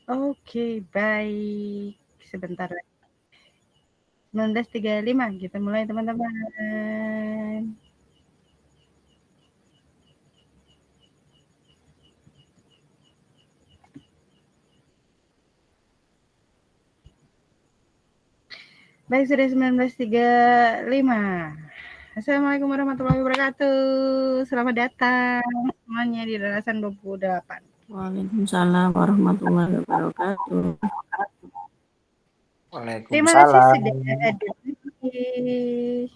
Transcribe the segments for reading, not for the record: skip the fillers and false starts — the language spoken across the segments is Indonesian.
Oke, baik. Sebentar lagi. 19.35 kita mulai teman-teman. Baik, sudah 19.35. Assalamualaikum warahmatullahi wabarakatuh. Selamat datang semuanya di Darasan 28. Waalaikumsalam warahmatullahi wabarakatuh. Terima kasih Waalaikumsalam. sudah hadir.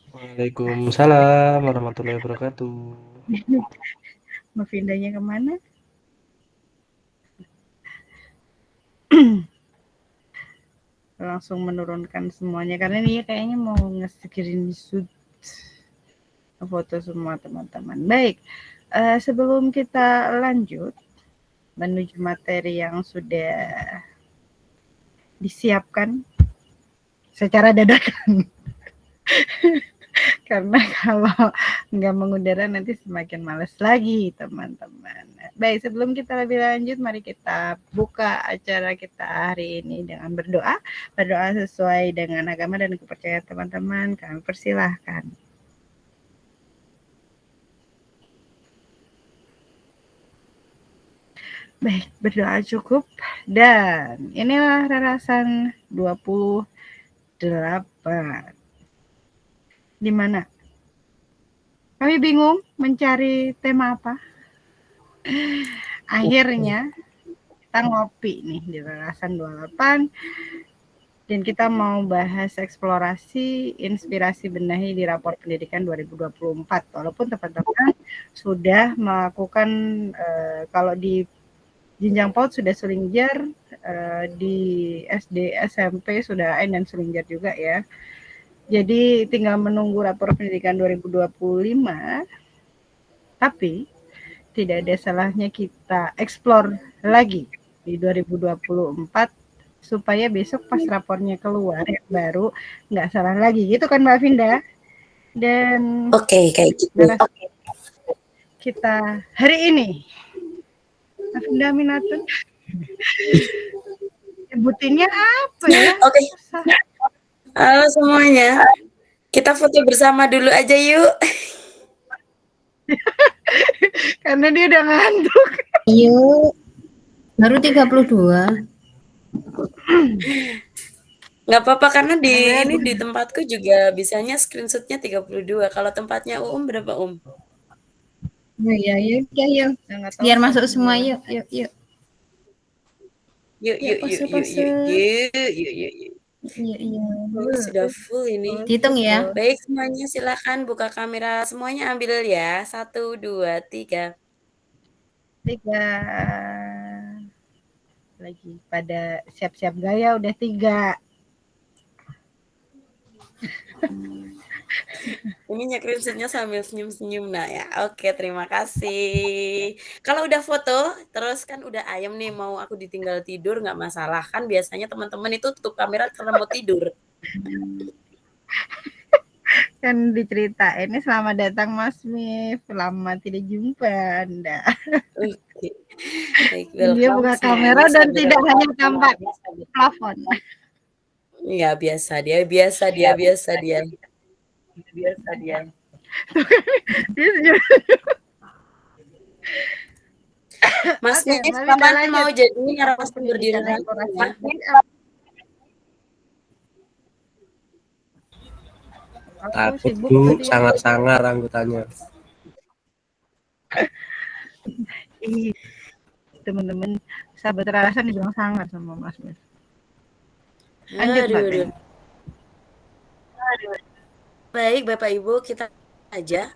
Waalaikumsalam warahmatullahi wabarakatuh. Mau pindahnya kemana? Langsung menurunkan semuanya karena ini kayaknya mau nge-screenshot foto semua teman-teman. Baik, sebelum kita lanjut menuju materi yang sudah disiapkan secara dadakan. Karena kalau nggak mengudara nanti semakin males lagi teman-teman. Baik, sebelum kita lebih lanjut, mari kita buka acara kita hari ini dengan berdoa. Berdoa sesuai dengan agama dan kepercayaan teman-teman. Kami persilahkan. Baik, berdoa cukup. Dan inilah Rarasan 28. Di mana kami bingung mencari tema apa. Akhirnya kita ngopi nih di Rarasan 28 dan kita mau bahas eksplorasi inspirasi benahi di rapor pendidikan 2024. Walaupun teman-teman sudah melakukan kalau di jenjang PAUD sudah Sulingjir, di SD SMP sudah AIN dan Sulingjir juga ya. Jadi tinggal menunggu rapor pendidikan 2025. Tapi tidak ada salahnya kita explore lagi di 2024 supaya besok pas rapornya keluar baru nggak salah lagi gitu kan Mbak Vinda. Dan Oke, kayak gitu. kita hari ini Mbak Vinda Minatun sebutinnya apa ya? Oke, Susah. halo semuanya. Kita foto bersama dulu aja yuk. Karena dia udah ngantuk. Yuk, baru 32. Nggak apa-apa karena ini di tempatku juga bisanya screenshotnya 32. Kalau tempatnya berapa Oh iya, yuk, yuk. Biar masuk semua, yuk, yuk, yuk. Yuk, yuk, yuk, yuk, yuk, yuk, yuk, yuk, yuk. Iya, iya. Oh, sudah full ini. Hitung ya. Baik semuanya silakan buka kamera. Semuanya ambil ya. 1, 2, 3. 3. Lagi pada siap-siap gaya udah 3. Ini screenshotnya sambil senyum-senyum. Nah ya, oke terima kasih. Kalau udah foto, terus kan udah ayem nih mau aku ditinggal tidur nggak masalah. Kan biasanya teman-teman itu tutup kamera karena mau tidur. Kan diceritain ini selamat datang Mas Mif, lama tidak jumpa Anda. Oke. Baik, Dia buka kamera dan tidak hanya tampak plafon. Iya, biasa dia. Biasa dia. Biasa dia. Mas Oke, Nif, Mbak Winda kapan lanjut. mau jadi narasumber di Pendidikan Rara? eksplorasi. Aku sibuk Takut Bu, tadi. sangar-sangar anggotanya. Ih, teman-teman sahabat Rarasan dibilang sangar sama Mas Mif. Lanjut Mbak Aduh. Ben. Baik, Bapak Ibu, kita aja.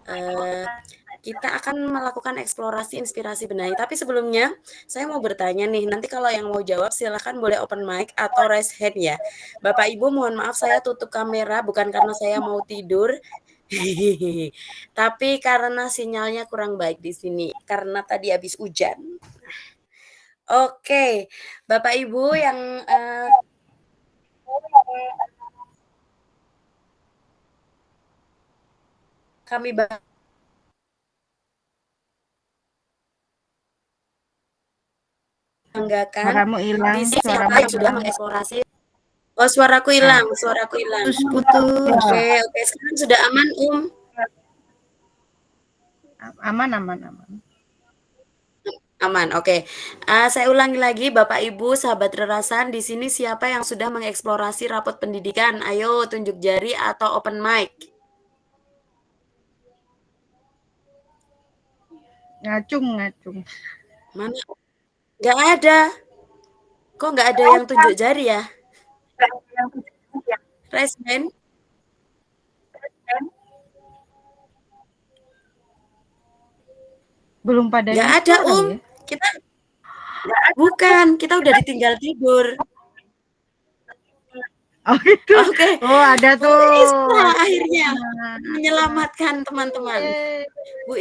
Kita akan melakukan eksplorasi inspirasi benahi. Tapi sebelumnya, saya mau bertanya nih. Nanti kalau yang mau jawab, silahkan boleh open mic atau raise hand ya. Bapak Ibu, mohon maaf saya tutup kamera bukan karena saya mau tidur. Tapi karena sinyalnya kurang baik di sini. Karena tadi habis hujan. Oke, Bapak Ibu yang kami membanggakan Suaramu hilang, di sini siapa suaramu yang sudah hilang. mengeksplorasi. Oh, suaraku hilang, suaraku hilang. Putus-putus. Oke, sekarang sudah aman, Aman, aman, aman. Aman, oke. Saya ulangi lagi, Bapak Ibu, sahabat Rerasan, di sini siapa yang sudah mengeksplorasi rapot pendidikan? Ayo tunjuk jari atau open mic. Ngacung, ngacung. Mana? Nggak ada. Kok nggak ada yang tunjuk jari ya? Raise hand. Belum pada Nggak yang ada, kali ya? Kita bukan, kita udah ditinggal tidur. Oh gitu. Oke. Oh ada Bu tuh. Isna akhirnya menyelamatkan teman-teman. Yeay. Bu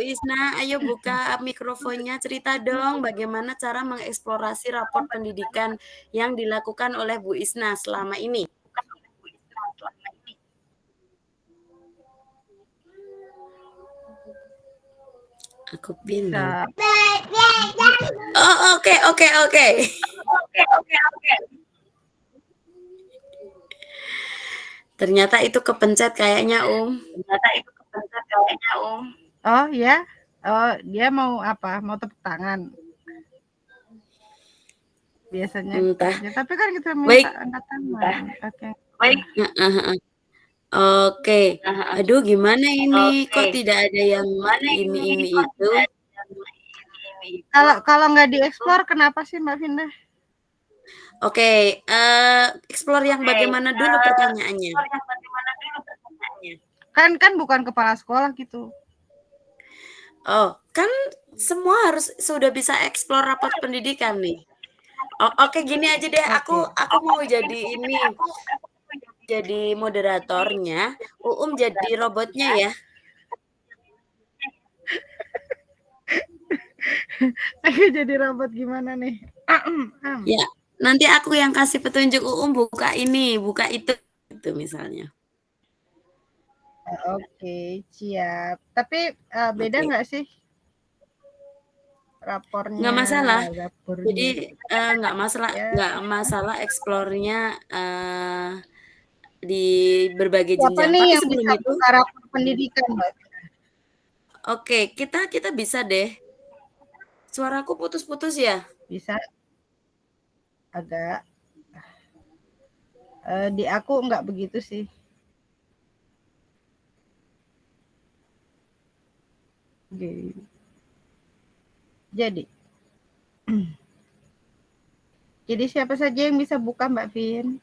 Isna, ayo buka mikrofonnya, cerita dong bagaimana cara mengeksplorasi raport pendidikan yang dilakukan oleh Bu Isna selama ini. Aku pindah. Oh, oke. Ternyata itu kepencet kayaknya, Oh ya. Oh, dia mau apa? Mau tepuk tangan. Biasanya. Entah. Ya, tapi kan kita minta Baik. angkat tangan. Oke. Oke. Aduh, gimana ini? Kok tidak ada yang ini itu? Kalau nggak dieksplor, kenapa sih Mbak Vinda? Oke, explore yang bagaimana dulu pertanyaannya? Kan bukan kepala sekolah gitu. Oh, kan semua harus sudah bisa explore raport pendidikan nih. Oke, gini aja deh, aku mau jadi ini, jadi moderatornya, jadi robotnya ya. Aku jadi robot gimana nih? Ya, nanti aku yang kasih petunjuk, buka ini, buka itu misalnya. Oke, siap. Tapi beda nggak sih rapornya? Nggak masalah. Rapornya. Jadi nggak masalah explore-nya di berbagai jenjang. Siapa nih Tapi yang sebelum bisa itu, buka rapor pendidikan, Mbak? oke, kita bisa deh. Suaraku putus-putus ya? Bisa. Agak. Di aku nggak begitu sih. Oke. Jadi siapa saja yang bisa buka Mbak Vin?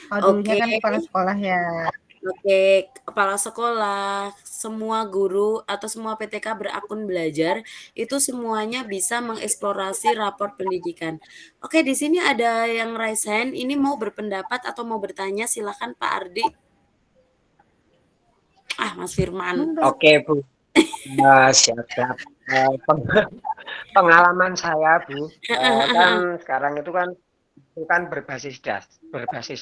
Dulunya kan kepala sekolah ya. Oke, kepala sekolah, semua guru atau semua PTK berakun belajar itu semuanya bisa mengeksplorasi raport pendidikan. Oke, di sini ada yang raise hand. Ini mau berpendapat atau mau bertanya? Silakan Pak Ardi. Mas Firman. Oke Bu. Siap-siap. Pengalaman saya Bu, kan sekarang itu kan berbasis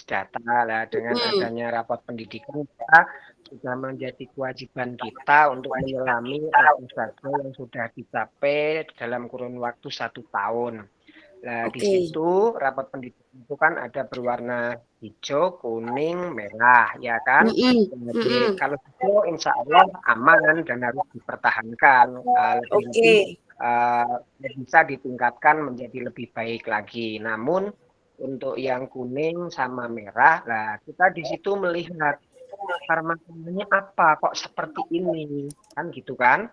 data lah. Dengan adanya raport pendidikan kita sudah menjadi kewajiban kita untuk menyelami apa saja yang sudah dicapai dalam kurun waktu 1 tahun. Nah, di situ raport pendidikan itu kan ada berwarna hijau, kuning, merah, ya kan? Jadi kalau hijau insya Allah aman dan harus dipertahankan. Lebih bisa ditingkatkan menjadi lebih baik lagi. Namun untuk yang kuning sama merah, nah kita di situ melihat permasalahannya apa kok seperti ini, kan gitu kan?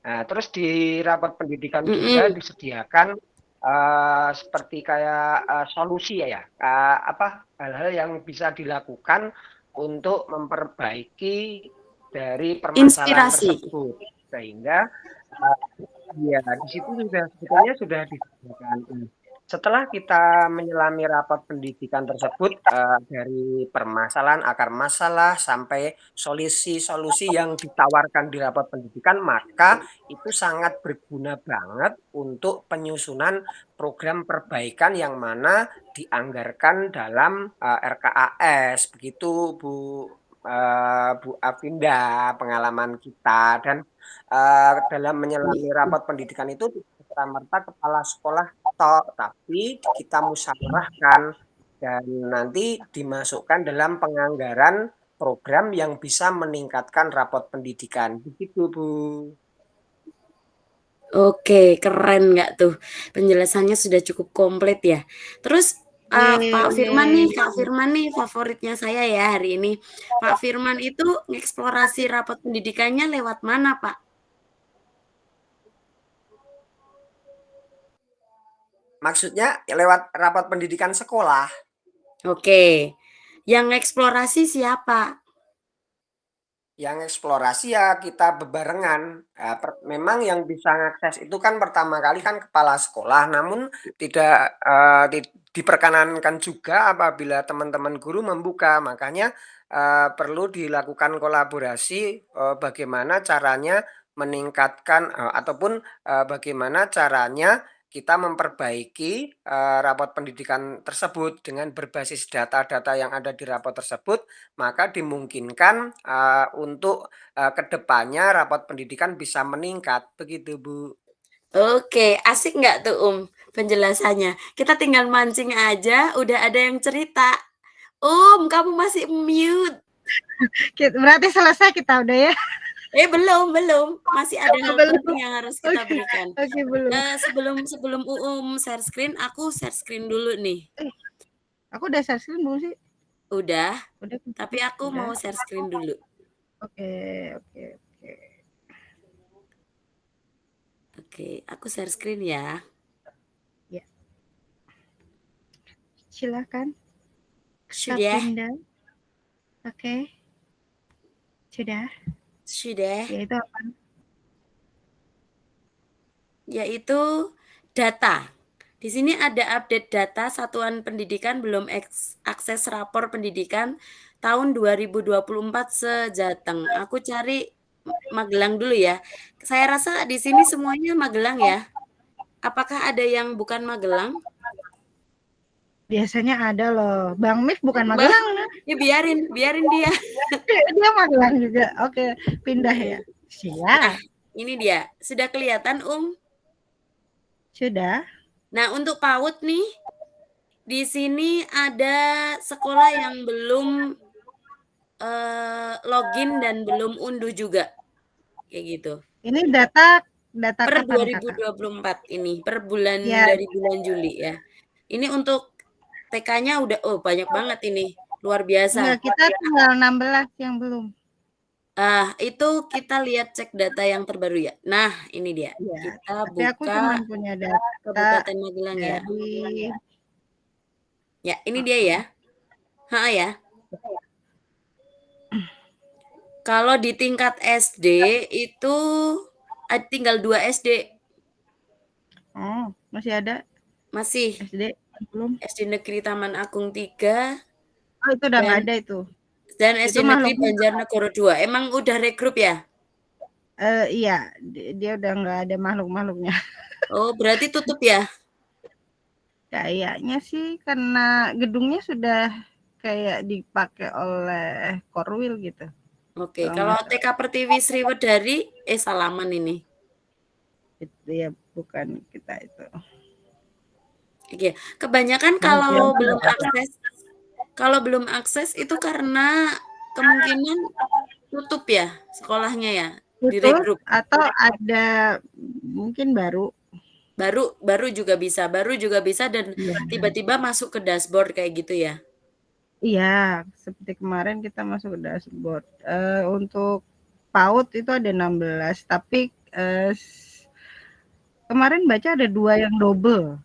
Nah, terus di raport pendidikan juga disediakan seperti kayak solusi ya, hal-hal yang bisa dilakukan untuk memperbaiki dari permasalahan tersebut, sehingga ya di situ sebetulnya sudah disediakan. Setelah kita menyelami raport pendidikan tersebut dari permasalahan, akar masalah sampai solusi-solusi yang ditawarkan di raport pendidikan, maka itu sangat berguna banget untuk penyusunan program perbaikan yang mana dianggarkan dalam RKAS. Begitu Bu Afinda pengalaman kita, dan dalam menyelami raport pendidikan itu serta-merta kepala sekolah tok, tapi kita musyawarahkan dan nanti dimasukkan dalam penganggaran program yang bisa meningkatkan rapot pendidikan. Begitu, Bu. Oke, keren nggak tuh? Penjelasannya sudah cukup komplit ya. Terus Pak Firman nih, Kak Firman nih favoritnya saya ya hari ini. Pak Firman itu ngeksplorasi rapot pendidikannya lewat mana, Pak? Maksudnya lewat rapot pendidikan sekolah. Oke. Yang ngeksplorasi siapa? Yang eksplorasi ya kita bebarengan. Memang yang bisa mengakses itu kan pertama kali kan kepala sekolah, namun tidak diperkenankan juga apabila teman-teman guru membuka. Makanya perlu dilakukan kolaborasi bagaimana caranya meningkatkan ataupun bagaimana caranya kita memperbaiki rapot pendidikan tersebut dengan berbasis data-data yang ada di rapot tersebut, maka dimungkinkan untuk kedepannya rapot pendidikan bisa meningkat, begitu Bu. Oke, asik nggak tuh penjelasannya? Kita tinggal mancing aja, udah ada yang cerita. Kamu masih mute. Berarti selesai kita udah ya? Belum. Masih ada hal penting yang harus kita berikan. Oke, belum. Sebelum share screen, aku share screen dulu nih. Aku udah share screen belum sih? Udah. Tapi aku mau share screen dulu. Oke, aku share screen ya. Ya. Silakan. Sudah. Oke. Sudah. Yaitu apa? Yaitu data. Di sini ada update data Satuan Pendidikan belum akses rapor pendidikan tahun 2024 sejateng. Aku cari Magelang dulu ya. Saya rasa di sini semuanya Magelang ya. Apakah ada yang bukan Magelang? Biasanya ada loh. Bang Mif bukan Magelang. Ya biarin dia. Dia Magelang juga. Oke, pindah ya. Siap. Nah, ini dia. Sudah kelihatan, Sudah. Nah, untuk PAUD nih, di sini ada sekolah yang belum login dan belum unduh juga. Kayak gitu. Ini data per kapan, 2024 ini, per bulan dari bulan Juli ya. Ini untuk TK-nya udah banyak banget ini. Luar biasa. Enggak, kita tinggal 16 yang belum. Itu kita lihat cek data yang terbaru ya. Nah, ini dia. Ya, kita tapi buka aku cuma punya data Kabupaten Magelang ya. Ya, ini dia ya. Ya. Kalau di tingkat SD itu tinggal 2 SD. Oh, masih ada? Masih. SD belum? SD Negeri Taman Agung 3. Oh, itu udah nggak ada itu. Dan SD Negeri Banjarnegara 2. Emang udah regroup ya? Iya, dia udah nggak ada makhluk-makhluknya. Oh, berarti tutup ya? Kayaknya sih karena gedungnya sudah kayak dipakai oleh Korwil gitu. Oke, kalau TK Pertiwi Sriwedari, salaman ini. Itu ya bukan kita itu. Oke, kebanyakan kalau belum akses itu karena kemungkinan tutup ya sekolahnya ya, di regroup. Atau ada mungkin baru juga bisa dan tiba-tiba masuk ke dashboard kayak gitu ya. Iya, seperti kemarin kita masuk ke dashboard. Untuk PAUD itu ada 16, tapi kemarin baca ada 2 yang double.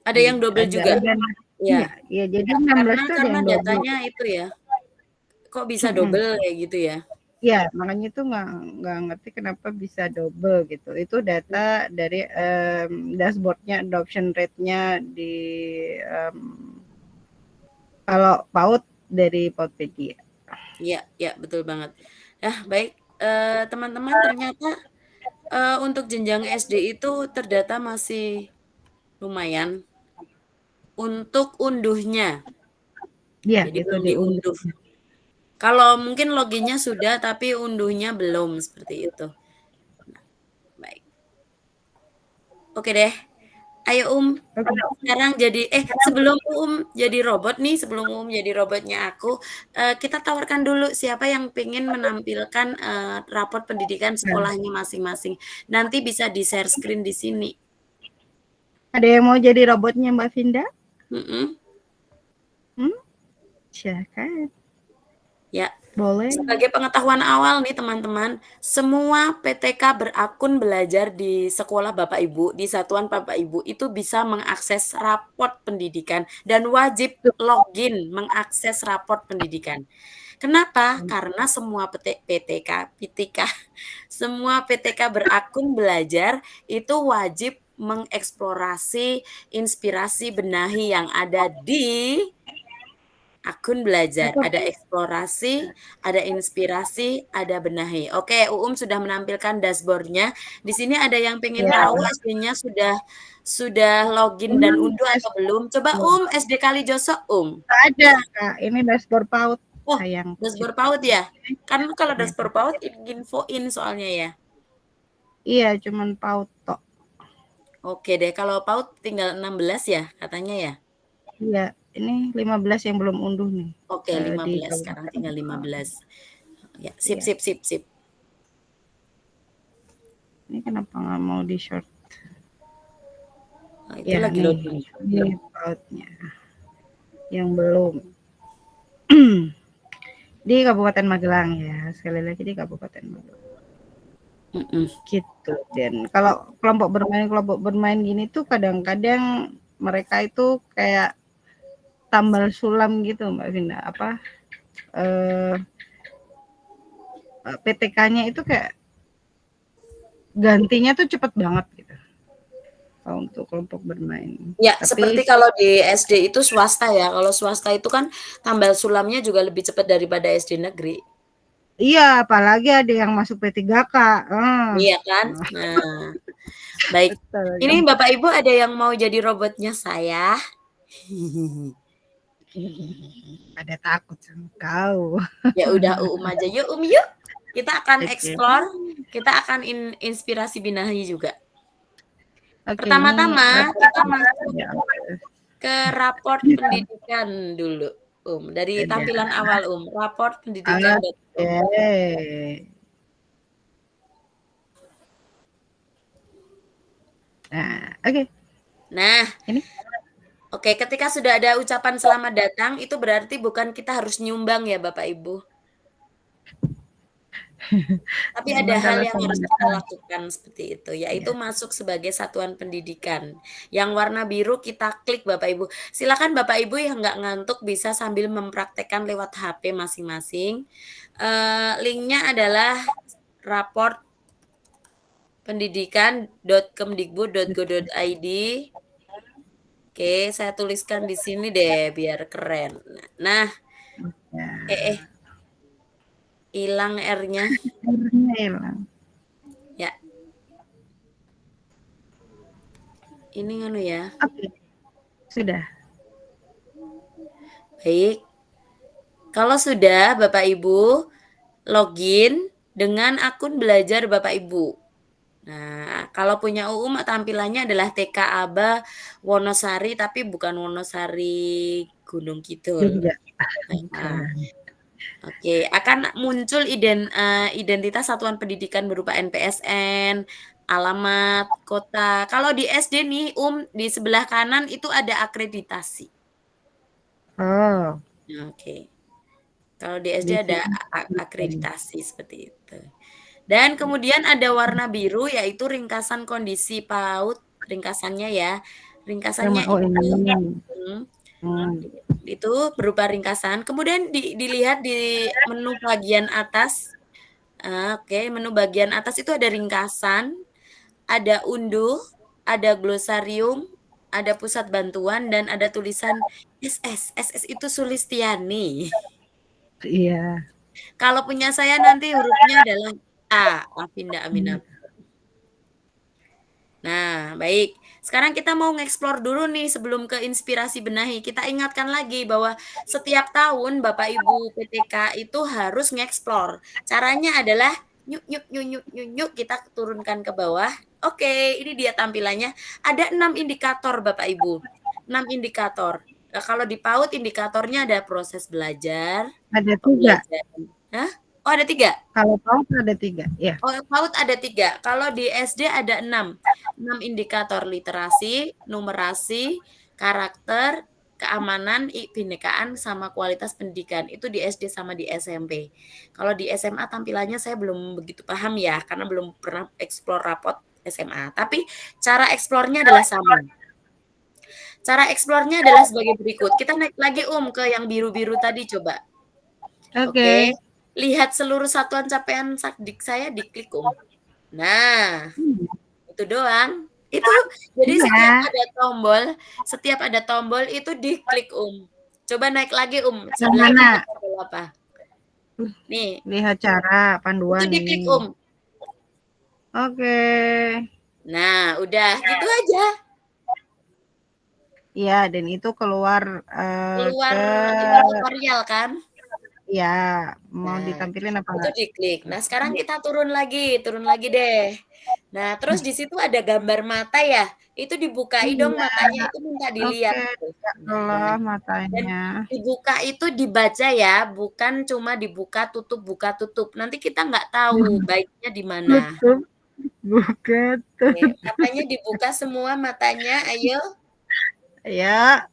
Ada yang double juga. Iya, jadi 16 itu karena datanya itu ya. Kok bisa double kayak gitu ya? Iya, makanya itu nggak ngerti kenapa bisa double gitu. Itu data dari dashboardnya, adoption rate-nya di kalau PAUD dari Paudpedia. Iya, betul banget. Baik, teman-teman, ternyata untuk jenjang SD itu terdata masih lumayan untuk unduhnya. Iya, jadi itu belum diunduh. Kalau mungkin loginnya sudah, tapi unduhnya belum, seperti itu. Baik. Oke deh. Ayo Oke. sekarang sebelum jadi robot nih, sebelum jadi robotnya aku, kita tawarkan dulu siapa yang pengen menampilkan raport pendidikan sekolahnya masing-masing. Nanti bisa di-share screen di sini. Ada yang mau jadi robotnya Mbak Vinda? Silakan. Ya. Boleh. Sebagai pengetahuan awal nih teman-teman, semua PTK berakun belajar di sekolah Bapak Ibu, di satuan Bapak Ibu itu bisa mengakses raport pendidikan dan wajib login mengakses raport pendidikan. Kenapa? Karena semua semua PTK berakun belajar itu wajib mengeksplorasi inspirasi benahi yang ada di akun belajar. Ada eksplorasi, ada inspirasi, ada benahi. Oke, sudah menampilkan dashboard-nya. Di sini ada yang pengen tahu SD-nya sudah login dan unduh atau belum? Coba SD Kalijoso, Ada, Kak. Ini dashboard PAUD. Sayang. Dashboard PAUD ya? Kan kalau dashboard PAUD infoin soalnya ya. Iya, cuman PAUD tok. Oke deh, kalau PAUD tinggal 16 ya katanya ya? Iya, ini 15 yang belum unduh nih. Oke, 15 sekarang tinggal 15. Ya, sip. Ini kenapa nggak mau di short? Oh, itu lagi loading. Ini PAUD-nya. Yang belum. Di Kabupaten Magelang ya, sekali lagi di Kabupaten Magelang. Gitu. Dan kalau kelompok bermain gini tuh kadang-kadang mereka itu kayak tambal sulam gitu Mbak Vinda, PTK-nya itu kayak gantinya tuh cepet banget gitu untuk kelompok bermain. Ya, seperti kalau di SD itu swasta ya. Kalau swasta itu kan tambal sulamnya juga lebih cepat daripada SD negeri. Iya, apalagi ada yang masuk P3K. Iya kan? Nah, baik. Ini Bapak Ibu ada yang mau jadi robotnya saya? Ada takut sama kau. Ya udah aja yuk yuk. Kita akan explore, kita akan inspirasi binahi juga. Pertama-tama kita masuk ke raport pendidikan dulu. Dari tampilan awal raport pendidikan. Nah, oke. Nah, ini. Oke, ketika sudah ada ucapan selamat datang, itu berarti bukan kita harus nyumbang ya Bapak Ibu. Tapi ada hal yang harus kita lakukan seperti itu, yaitu masuk sebagai satuan pendidikan. Yang warna biru kita klik Bapak Ibu. Silakan Bapak Ibu yang nggak ngantuk bisa sambil mempraktekkan lewat HP masing-masing. Linknya adalah raport pendidikan.kemdikbud.go.id. Oke, saya tuliskan di sini deh biar keren. Nah, hilang R-nya. Hilang. Ya. Ini ya. Oke. Sudah. Baik. Kalau sudah Bapak Ibu login dengan akun belajar Bapak Ibu. Nah, kalau punya tampilannya adalah TK Aba Wonosari tapi bukan Wonosari Gunung Kidul. Oke, akan muncul identitas satuan pendidikan berupa NPSN, alamat, kota. Kalau di SD nih, di sebelah kanan itu ada akreditasi. Oke. Kalau di SD ada akreditasi seperti itu. Dan kemudian ada warna biru yaitu ringkasan kondisi PAUD, ringkasannya ya. Ringkasannya itu berupa ringkasan. Kemudian dilihat di menu bagian atas. Oke, menu bagian atas itu ada ringkasan, ada unduh, ada glosarium, ada pusat bantuan dan ada tulisan SS. SS itu Sulistiani. Iya. Kalau punya saya nanti hurufnya adalah A, Afinda Aminah. Nah, baik. Sekarang kita mau nge-explore dulu nih sebelum ke inspirasi benahi. Kita ingatkan lagi bahwa setiap tahun Bapak Ibu PTK itu harus nge-explore. Caranya adalah Yuk, kita turunkan ke bawah. Oke, ini dia tampilannya. Ada 6 indikator Bapak Ibu. 6 indikator. Nah, kalau di PAUD indikatornya ada proses belajar, Ada 3. pembelajaran. Hah? Oh, ada 3. Kalau PAUD ada 3, ya. Oh, PAUD ada 3. Kalau di SD ada 6. 6 indikator literasi, numerasi, karakter, keamanan, kebinekaan, sama kualitas pendidikan. Itu di SD sama di SMP. Kalau di SMA tampilannya saya belum begitu paham ya, karena belum pernah explore rapot SMA. Tapi cara eksplornya adalah sama. Cara eksplornya adalah sebagai berikut. Kita naik lagi ke yang biru-biru tadi coba. Oke. Lihat seluruh satuan capaian Sakdik saya diklik Nah, itu doang. Itu jadi setiap ada tombol itu diklik Coba naik lagi sebelah mana? Apa? Nih. Lihat cara panduan. Itu diklik Oke. Nah, udah gitu aja. Iya, dan itu keluar tutorial kan? Iya, mau ditampilin apa enggak? Itu diklik. Nah, sekarang kita turun lagi deh. Nah, terus di situ ada gambar mata ya. Itu dibukai dong matanya, itu minta dilihat. Nah, matanya. Dan dibuka itu dibaca ya, bukan cuma dibuka tutup. Nanti kita nggak tahu baiknya di mana. Buka. Matanya dibuka semua matanya, ayo. Ya.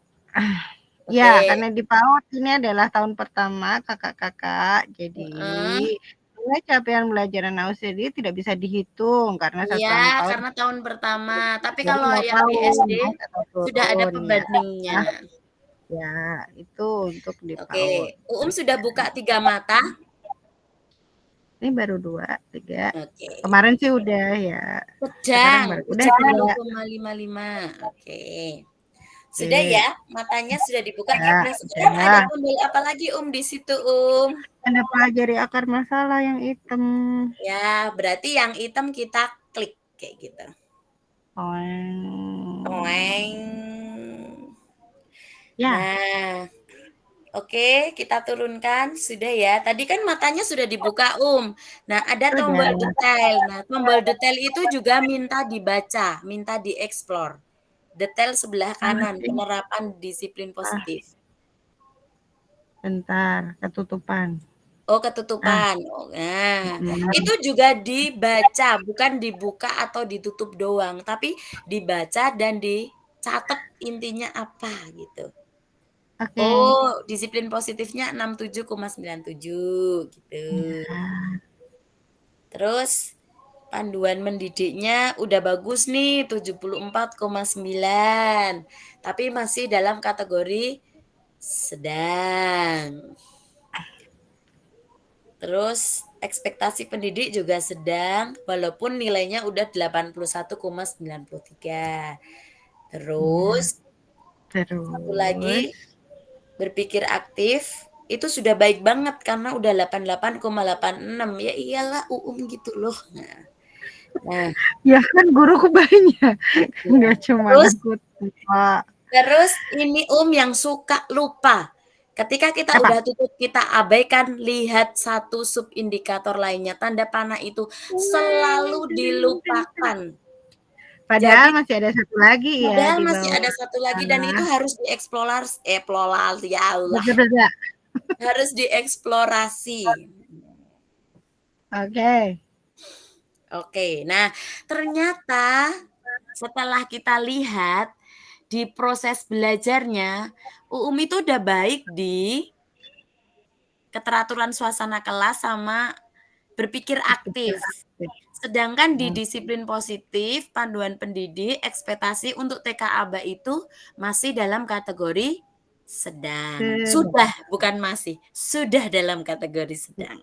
Ya, karena di PAUD ini adalah tahun pertama kakak-kakak. Jadi nilai capaian belajar AUSD tidak bisa dihitung karena satuan PAUD. Karena tahun pertama. Tapi kalau yang di SD sudah ada pembandingnya. Ya, itu untuk di PAUD. Oke, sudah buka 3 mata. Ini baru 2, 3. Kemarin sih udah ya. Udah 0,55. Oke. Sudah ya, matanya sudah dibuka. Nah, sekarang ada tombol apa lagi di situ Ada pelajari akar masalah yang hitam. Ya, berarti yang hitam kita klik kayak gitu. Ya. Nah, oke, kita turunkan. Sudah ya. Tadi kan matanya sudah dibuka Nah, ada tombol detail. Nah, tombol detail itu juga minta dibaca, minta dieksplor. Detail sebelah kanan, penerapan disiplin positif. Bentar, ketutupan. Oh, ketutupan. Nah, itu juga dibaca, bukan dibuka atau ditutup doang, tapi dibaca dan dicatat intinya apa gitu. Oh, disiplin positifnya 67,97 gitu. Terus panduan mendidiknya udah bagus nih 74,9. Tapi masih dalam kategori sedang. Terus ekspektasi pendidik juga sedang walaupun nilainya udah 81,93. Terus satu lagi berpikir aktif itu sudah baik banget karena udah 88,86. Ya iyalah gitu loh. Nah, ya kan guruku banyak. Enggak cuma aku. Terus ini yang suka lupa. Ketika kita udah tutup, kita abaikan, lihat satu sub indikator lainnya. Tanda panah itu selalu dilupakan. Padahal masih ada satu lagi ya. Padahal masih ada satu lagi dan itu harus dieksplorasi. Ya Allah. Harus dieksplorasi. Oke. Nah, ternyata setelah kita lihat di proses belajarnya, itu udah baik di keteraturan suasana kelas sama berpikir aktif. Sedangkan di disiplin positif, panduan pendidik, ekspektasi untuk TK ABA itu masih dalam kategori sedang. Sudah, bukan masih. Sudah dalam kategori sedang.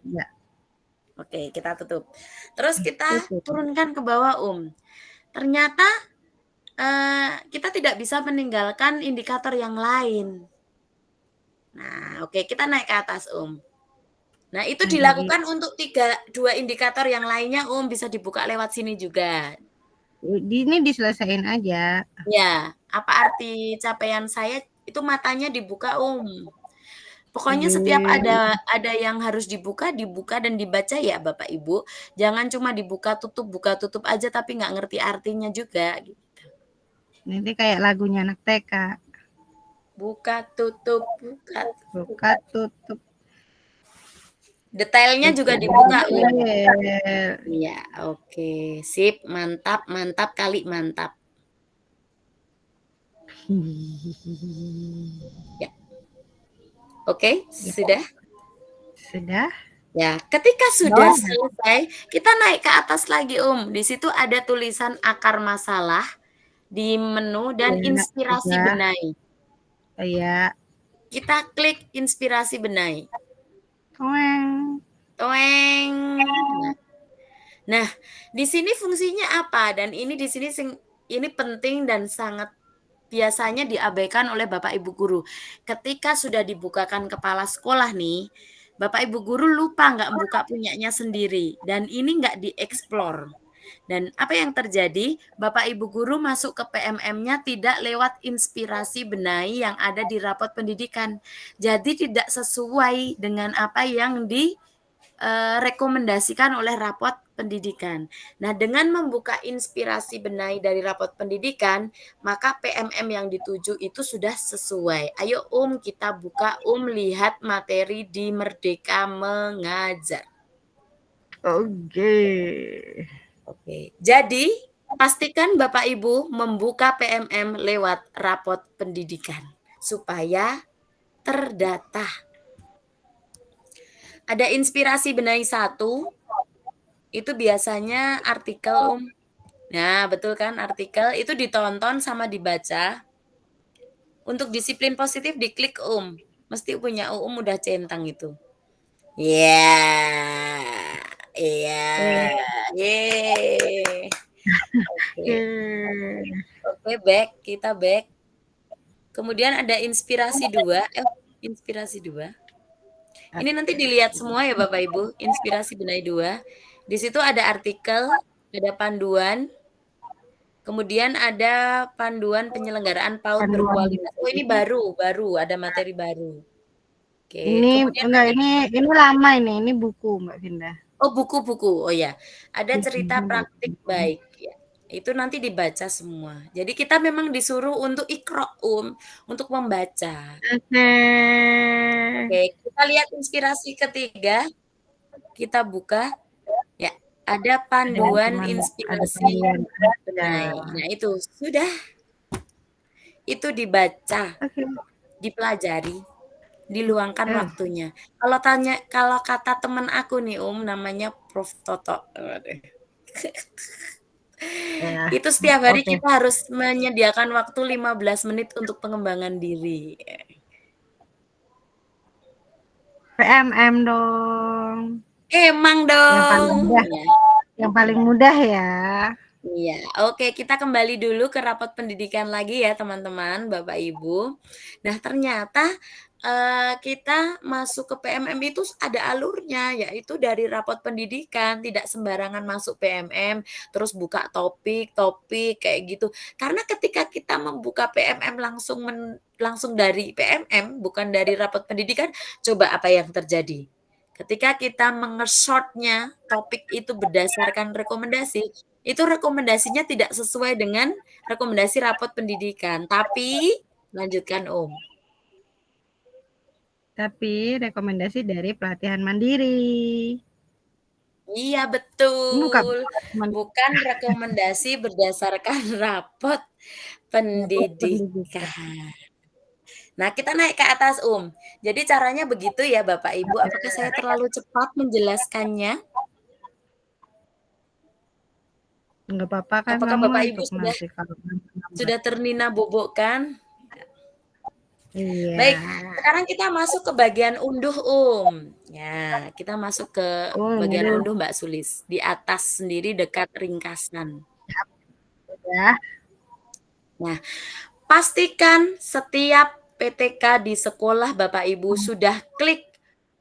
Oke, kita tutup. Terus kita turunkan ke bawah, Ternyata kita tidak bisa meninggalkan indikator yang lain. Nah, oke, kita naik ke atas, Nah, itu dilakukan untuk 2 indikator yang lainnya, bisa dibuka lewat sini juga. Ini diselesain aja. Ya, apa arti capaian saya itu matanya dibuka, Pokoknya setiap ada yang harus dibuka dan dibaca ya Bapak Ibu. Jangan cuma buka tutup aja tapi nggak ngerti artinya juga gitu. Nanti kayak lagunya anak TK. Buka tutup. Buka tutup. Detailnya juga dibuka. Iya, oke. Sip, mantap kali mantap. Ya. Oke, sudah? Sudah. Ya, ketika sudah selesai, kita naik ke atas lagi, Di situ ada tulisan akar masalah di menu dan inspirasi benahi. Iya. Kita klik inspirasi benahi. Toeng. Nah, di sini fungsinya apa? Dan ini di sini ini penting dan sangat biasanya diabaikan oleh Bapak Ibu guru. Ketika sudah dibukakan kepala sekolah nih, Bapak Ibu guru lupa nggak buka punyanya sendiri. Dan ini nggak dieksplor. Dan apa yang terjadi? Bapak Ibu guru masuk ke PMM-nya tidak lewat inspirasi benahi yang ada di rapot pendidikan. Jadi tidak sesuai dengan apa yang direkomendasikan oleh rapot pendidikan. Nah, dengan membuka inspirasi benahi dari rapot pendidikan, maka PMM yang dituju itu sudah sesuai. Ayo kita buka lihat materi di Merdeka Mengajar. Oke. Jadi, pastikan Bapak Ibu membuka PMM lewat rapot pendidikan supaya terdata. Ada inspirasi benahi 1, itu biasanya artikel, Nah, betul kan, artikel itu ditonton sama dibaca. Untuk disiplin positif diklik Mesti punya udah centang itu. Oke, kita back. Kemudian ada inspirasi 2. Inspirasi 2. Ini nanti dilihat semua ya Bapak Ibu, inspirasi benahi 2. Di situ ada artikel, ada panduan, kemudian ada panduan penyelenggaraan PAUD berkualitas. Oh, ini baru, ada materi baru. Oke. Ini lama ini buku Mbak Vinda. Oh, buku. Oh ya, ada cerita praktik baik ya. Itu nanti dibaca semua. Jadi kita memang disuruh untuk ikro untuk membaca. Oke, kita lihat inspirasi ketiga. Kita buka. Ya, ada panduan inspirasi benahi. Nah, itu sudah. Itu dibaca. Dipelajari. Diluangkan waktunya. Kalau kata teman aku nih namanya Prof Toto. Itu setiap hari kita harus menyediakan waktu 15 menit untuk pengembangan diri. PMM dong. Emang dong. Yang paling mudah ya. Iya, oke, kita kembali dulu ke rapot pendidikan lagi ya teman-teman, Bapak Ibu. Nah, ternyata kita masuk ke PMM itu ada alurnya, yaitu dari rapot pendidikan. Tidak sembarangan masuk PMM terus buka topik kayak gitu. Karena ketika kita membuka PMM langsung dari PMM, bukan dari rapot pendidikan, coba apa yang terjadi? Ketika kita mengesortnya topik itu berdasarkan rekomendasi, itu rekomendasinya tidak sesuai dengan rekomendasi rapot pendidikan. Tapi lanjutkan Tapi rekomendasi dari pelatihan mandiri. Iya, betul. Bukan rekomendasi berdasarkan rapot pendidikan. Nah, kita naik ke atas, Jadi caranya begitu ya, Bapak Ibu. Apakah saya terlalu cepat menjelaskannya? Enggak apa-apa kan. Apakah Bapak Ibu sudah ternina bobok kan? Iya. Baik, sekarang kita masuk ke bagian unduh, Ya, kita masuk ke bagian unduh Mbak Sulis. Di atas sendiri dekat ringkasan. Ya. Nah, pastikan setiap PTK di sekolah Bapak Ibu sudah klik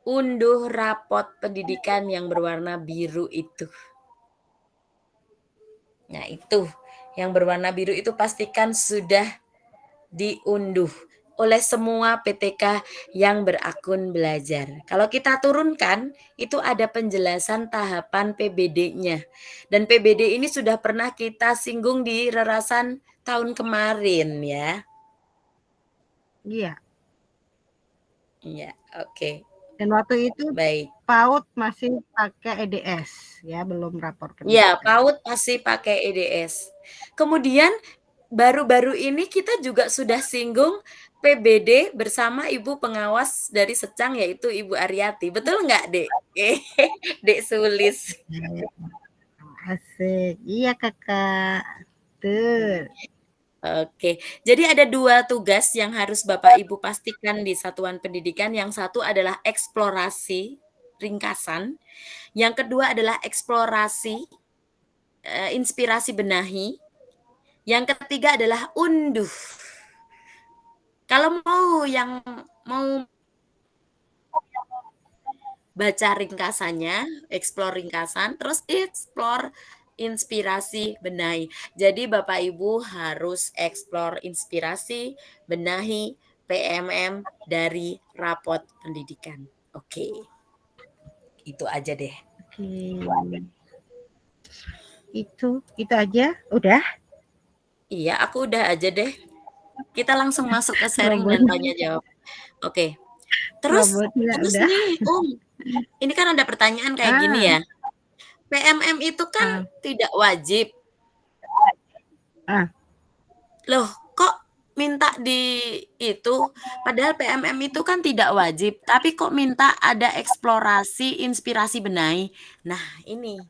unduh rapot pendidikan yang berwarna biru itu. Nah, itu yang berwarna biru itu pastikan sudah diunduh. oleh semua PTK yang berakun belajar. Kalau kita turunkan, itu ada penjelasan tahapan PBD-nya. Dan PBD ini sudah pernah kita singgung di rerasan tahun kemarin ya. Iya. Iya, oke. Dan waktu itu Baik. PAUD masih pakai EDS ya, belum rapor Ya, pendidikan. PAUD masih pakai EDS. Kemudian baru-baru ini kita juga sudah singgung PBD bersama Ibu pengawas dari Secang yaitu Ibu Aryati. Betul nggak, Dek? Dek Sulis. Asik. Iya, Kakak. Tuh. Oke, jadi ada 2 tugas yang harus Bapak Ibu pastikan di satuan pendidikan. Yang satu adalah eksplorasi ringkasan, yang kedua adalah eksplorasi inspirasi benahi, yang ketiga adalah unduh. Kalau mau baca ringkasannya, explore ringkasan, terus explore inspirasi benahi. Jadi Bapak Ibu harus explore inspirasi benahi PMM dari rapot pendidikan. Oke. Itu aja deh. Oke. Itu aja, udah? Iya, aku udah aja deh. Kita langsung masuk ke sharing dan tanya jawab. Oke. Terus udah. nih, ini kan ada pertanyaan kayak gini ya. PMM itu kan tidak wajib. Loh, kok minta di itu? Padahal PMM itu kan tidak wajib, tapi kok minta ada eksplorasi inspirasi benahi. Nah, ini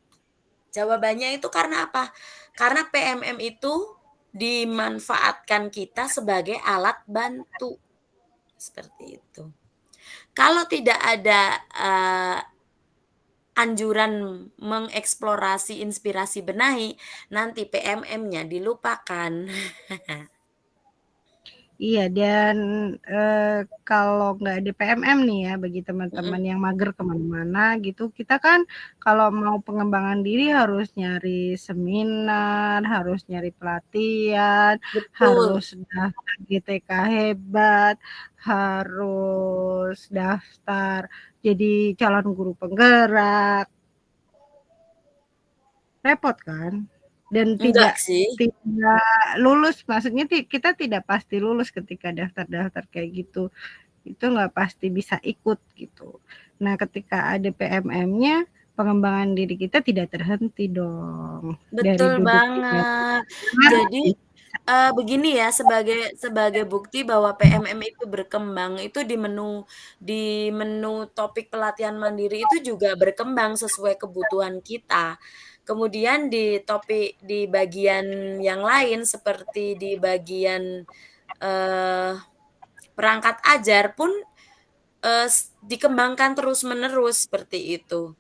jawabannya itu karena apa? Karena PMM itu dimanfaatkan kita sebagai alat bantu. Seperti itu. Kalau tidak ada anjuran mengeksplorasi inspirasi benahi, nanti PMM-nya dilupakan. Iya, dan kalau nggak ada PMM nih ya, bagi teman-teman yang mager kemana-mana gitu, kita kan kalau mau pengembangan diri harus nyari seminar, harus nyari pelatihan, harus daftar GTK hebat, harus daftar jadi calon guru penggerak. Repot kan? Dan tidak lulus, maksudnya kita tidak pasti lulus ketika daftar-daftar kayak gitu. Itu nggak pasti bisa ikut gitu. Nah, ketika ada PMM-nya, pengembangan diri kita tidak terhenti dong. Betul banget. Jadi begini ya, sebagai bukti bahwa PMM itu berkembang, itu di menu topik pelatihan mandiri itu juga berkembang sesuai kebutuhan kita. Kemudian di bagian yang lain seperti di bagian perangkat ajar pun dikembangkan terus-menerus seperti itu.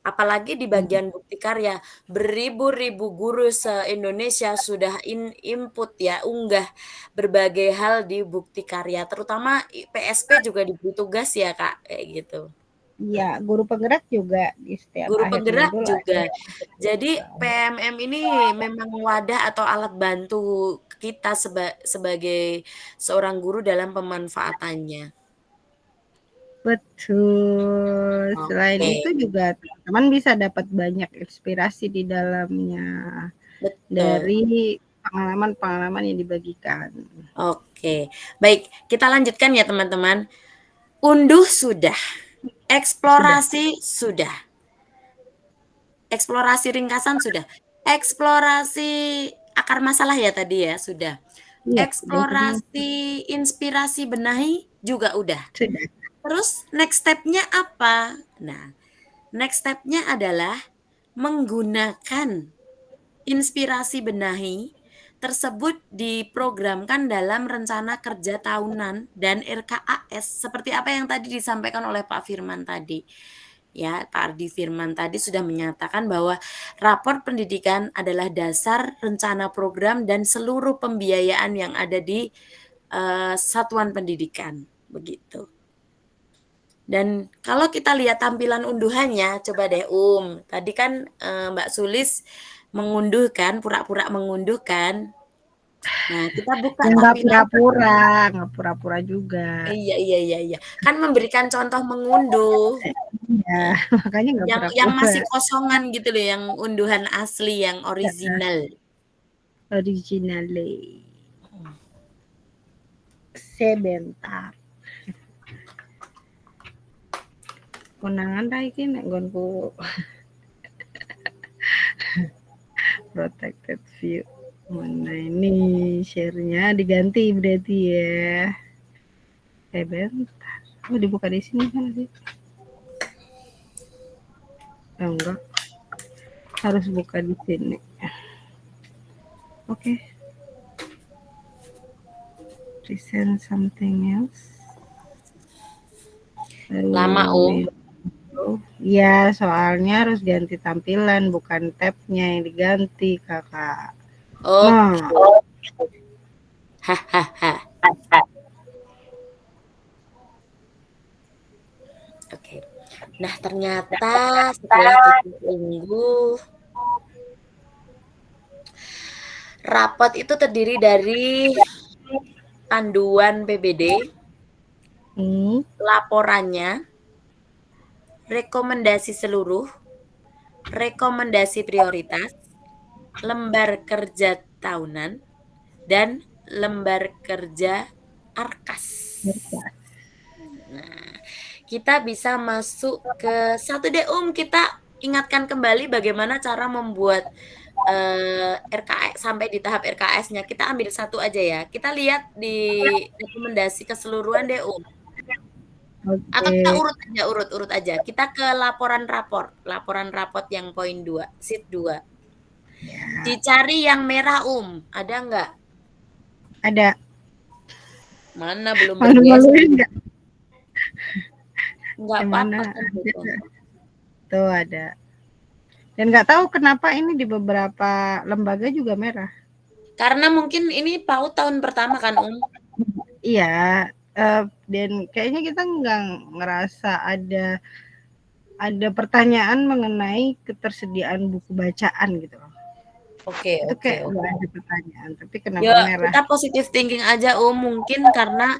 Apalagi di bagian bukti karya, beribu-ribu guru se-Indonesia sudah input ya, unggah berbagai hal di bukti karya, terutama PSP juga diberi tugas ya, Kak, kayak gitu. Iya, guru penggerak juga di setiap Guru akhir penggerak modul juga. Jadi PMM ini memang wadah atau alat bantu kita sebagai seorang guru dalam pemanfaatannya. Betul. Selain itu juga teman-teman bisa dapat banyak inspirasi di dalamnya. Betul. Dari pengalaman-pengalaman yang dibagikan. Oke. Baik, kita lanjutkan ya teman-teman. Unduh sudah. Eksplorasi sudah. Eksplorasi ringkasan sudah. Eksplorasi akar masalah ya tadi ya, sudah. Eksplorasi inspirasi benahi juga udah. Sudah. Terus next step-nya apa? Nah, next step-nya adalah menggunakan inspirasi benahi tersebut diprogramkan dalam rencana kerja tahunan dan RKAS seperti apa yang tadi disampaikan oleh Pak Firman tadi. Ya, Pak Ardi Firman tadi sudah menyatakan bahwa rapor pendidikan adalah dasar rencana program dan seluruh pembiayaan yang ada di satuan pendidikan, begitu. Dan kalau kita lihat tampilan unduhannya, coba deh tadi kan Mbak Sulis mengunduhkan, pura-pura mengunduhkan. Nah, kita buka Ya, nggak tampilan. pura-pura juga. Iya. Kan memberikan contoh mengunduh. Ya, makanya nggak Yang masih pura-pura. kosongan gitu loh, yang unduhan asli, yang original. Originally. Sebentar. Konangan ta iki nek nggonku protected view. Mana ini share-nya diganti berarti ya. Bentar. Oh, dibuka di sini kan sih? Oh, enggak. Harus buka di sini. Oke. Present something else. Lama, Ya, soalnya harus ganti tampilan, bukan tab-nya yang diganti, Kakak. Nah, Hahaha. Oke. Nah, ternyata setelah kita tunggu, rapot itu terdiri dari panduan PBD, laporannya, rekomendasi seluruh, rekomendasi prioritas, lembar kerja tahunan, dan lembar kerja ARKAS. Nah, kita bisa masuk ke satu deh kita ingatkan kembali bagaimana cara membuat RKS sampai di tahap RKS-nya. Kita ambil satu aja ya. Kita lihat di rekomendasi keseluruhan deh Atau kita urut aja. Kita ke laporan raport yang poin 2, sheet 2. Ya. Dicari yang merah ada nggak? Ada. Mana belum bergeser? Nggak apa-apa kan gitu. Tuh ada. Dan nggak tahu kenapa ini di beberapa lembaga juga merah. Karena mungkin ini PAUD tahun pertama kan, Iya, dan kayaknya kita nggak ngerasa ada pertanyaan mengenai ketersediaan buku bacaan gitu loh. Oke. Kayak nggak ada pertanyaan, tapi kenapa Ya, merah? kita positive thinking aja, mungkin karena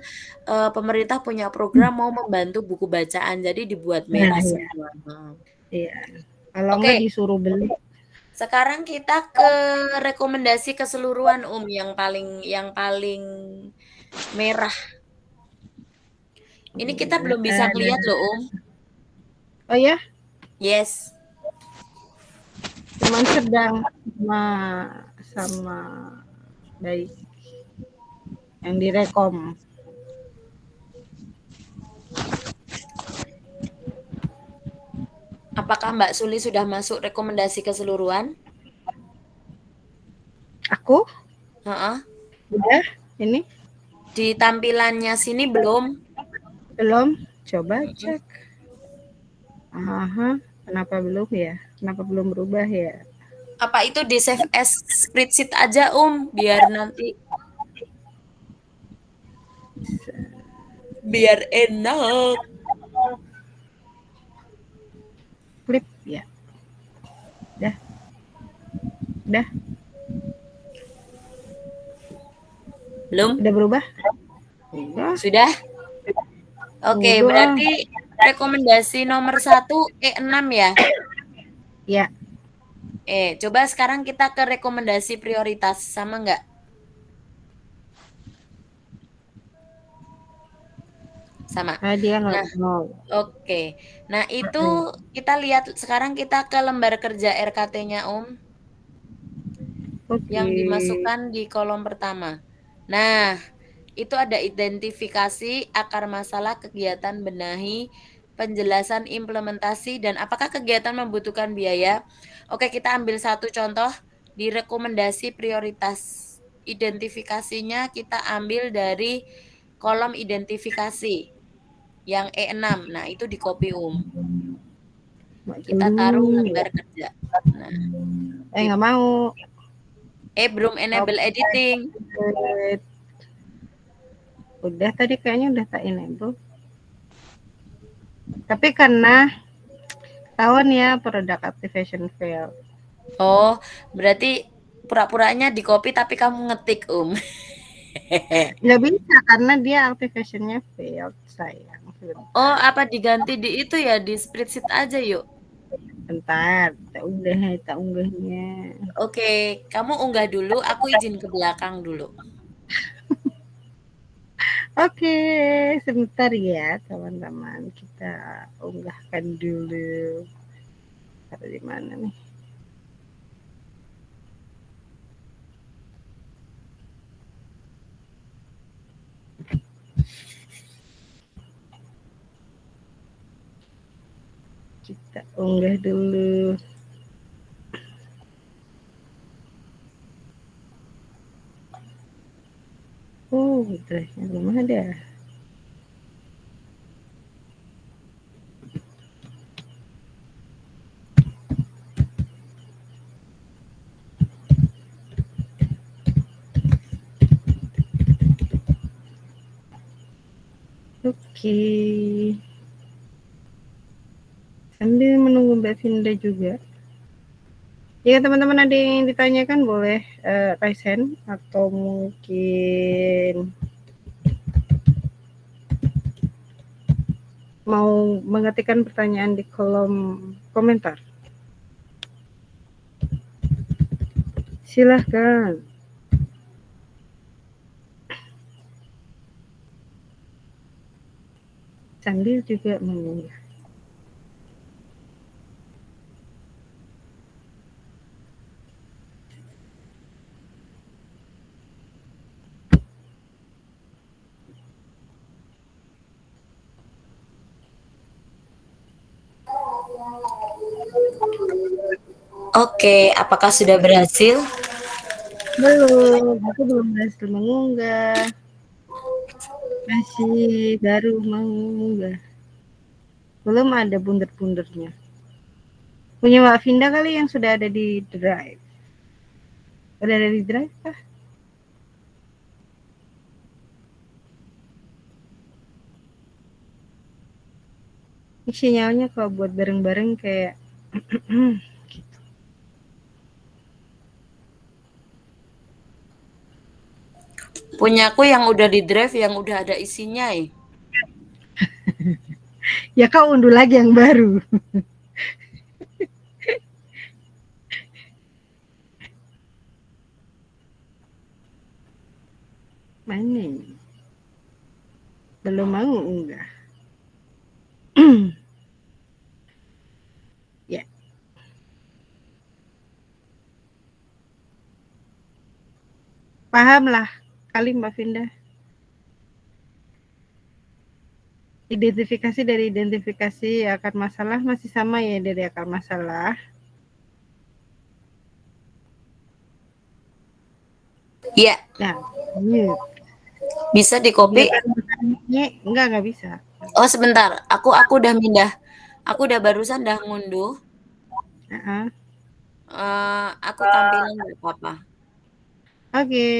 pemerintah punya program mau membantu buku bacaan, jadi dibuat merah semua. Iya. Kalau nggak disuruh beli. Sekarang kita ke rekomendasi keseluruhan yang paling merah. Ini kita belum bisa lihat loh Oh ya? Yes. Cuman sedang sama baik yang direkom. Apakah Mbak Suli sudah masuk rekomendasi keseluruhan? Aku? Udah, ini? Di tampilannya sini belum? Belum, coba cek. Kenapa belum ya? Kenapa belum berubah ya? Apa itu di save as spreadsheet aja biar nanti biar enak. Flip ya. Udah. Belum? Udah berubah? Sudah? Oke, berarti rekomendasi nomor 1 E6 ya? Ya. Coba sekarang kita ke rekomendasi prioritas, sama nggak? Sama. Dia nggak mau. Oke. Nah, itu kita lihat sekarang kita ke lembar kerja RKT-nya, yang dimasukkan di kolom pertama. Nah, itu ada identifikasi akar masalah kegiatan benahi, penjelasan implementasi, dan apakah kegiatan membutuhkan biaya. Oke, kita ambil satu contoh di rekomendasi prioritas. Identifikasinya kita ambil dari kolom identifikasi yang E6. Nah, itu di copy kita taruh lembar kerja. Nah, nggak mau. Belum enable editing. Udah tadi kayaknya udah tak enable. Tapi karena ketahuan ya product activation fail. Berarti pura-puranya di copy tapi kamu ngetik, Nggak bisa karena dia activation-nya failed, sayang. Oh, apa diganti di itu ya, di spreadsheet aja yuk? Bentar, kita unggahnya. Oke, kamu unggah dulu, aku izin ke belakang dulu. Oke, sebentar ya teman-teman, kita unggahkan dulu. Ada di mana nih? Kita unggah dulu. Oh, drive-nya belum ada. Oke. Sambil menunggu Mbak Vinda juga. Jika teman-teman ada yang ditanyakan boleh raise hand atau mungkin mau mengetikkan pertanyaan di kolom komentar. Silahkan. Sambil juga mengunggah. Oke, apakah sudah berhasil? Belum, aku belum berhasil mengunggah. Masih baru mengunggah. Belum ada bunder-bundernya. Punya Mbak Vinda kali yang sudah ada di Drive. Udah ada di Drive kah? Ini sinyalnya kalau buat bareng-bareng kayak gitu. Punyaku yang udah di drive yang udah ada isinya ya. Ya kau unduh lagi yang baru. Mana ini? Belum mau enggak? Ya. Paham lah kali Mbak Vinda. Identifikasi dari identifikasi akar masalah masih sama ya dari akar masalah. Iya. Nah, mute. Bisa di copy? Enggak bisa. Oh, sebentar. Aku udah mindah. Aku udah barusan dah ngunduh. Aku tampilin enggak apa-apa. Oke.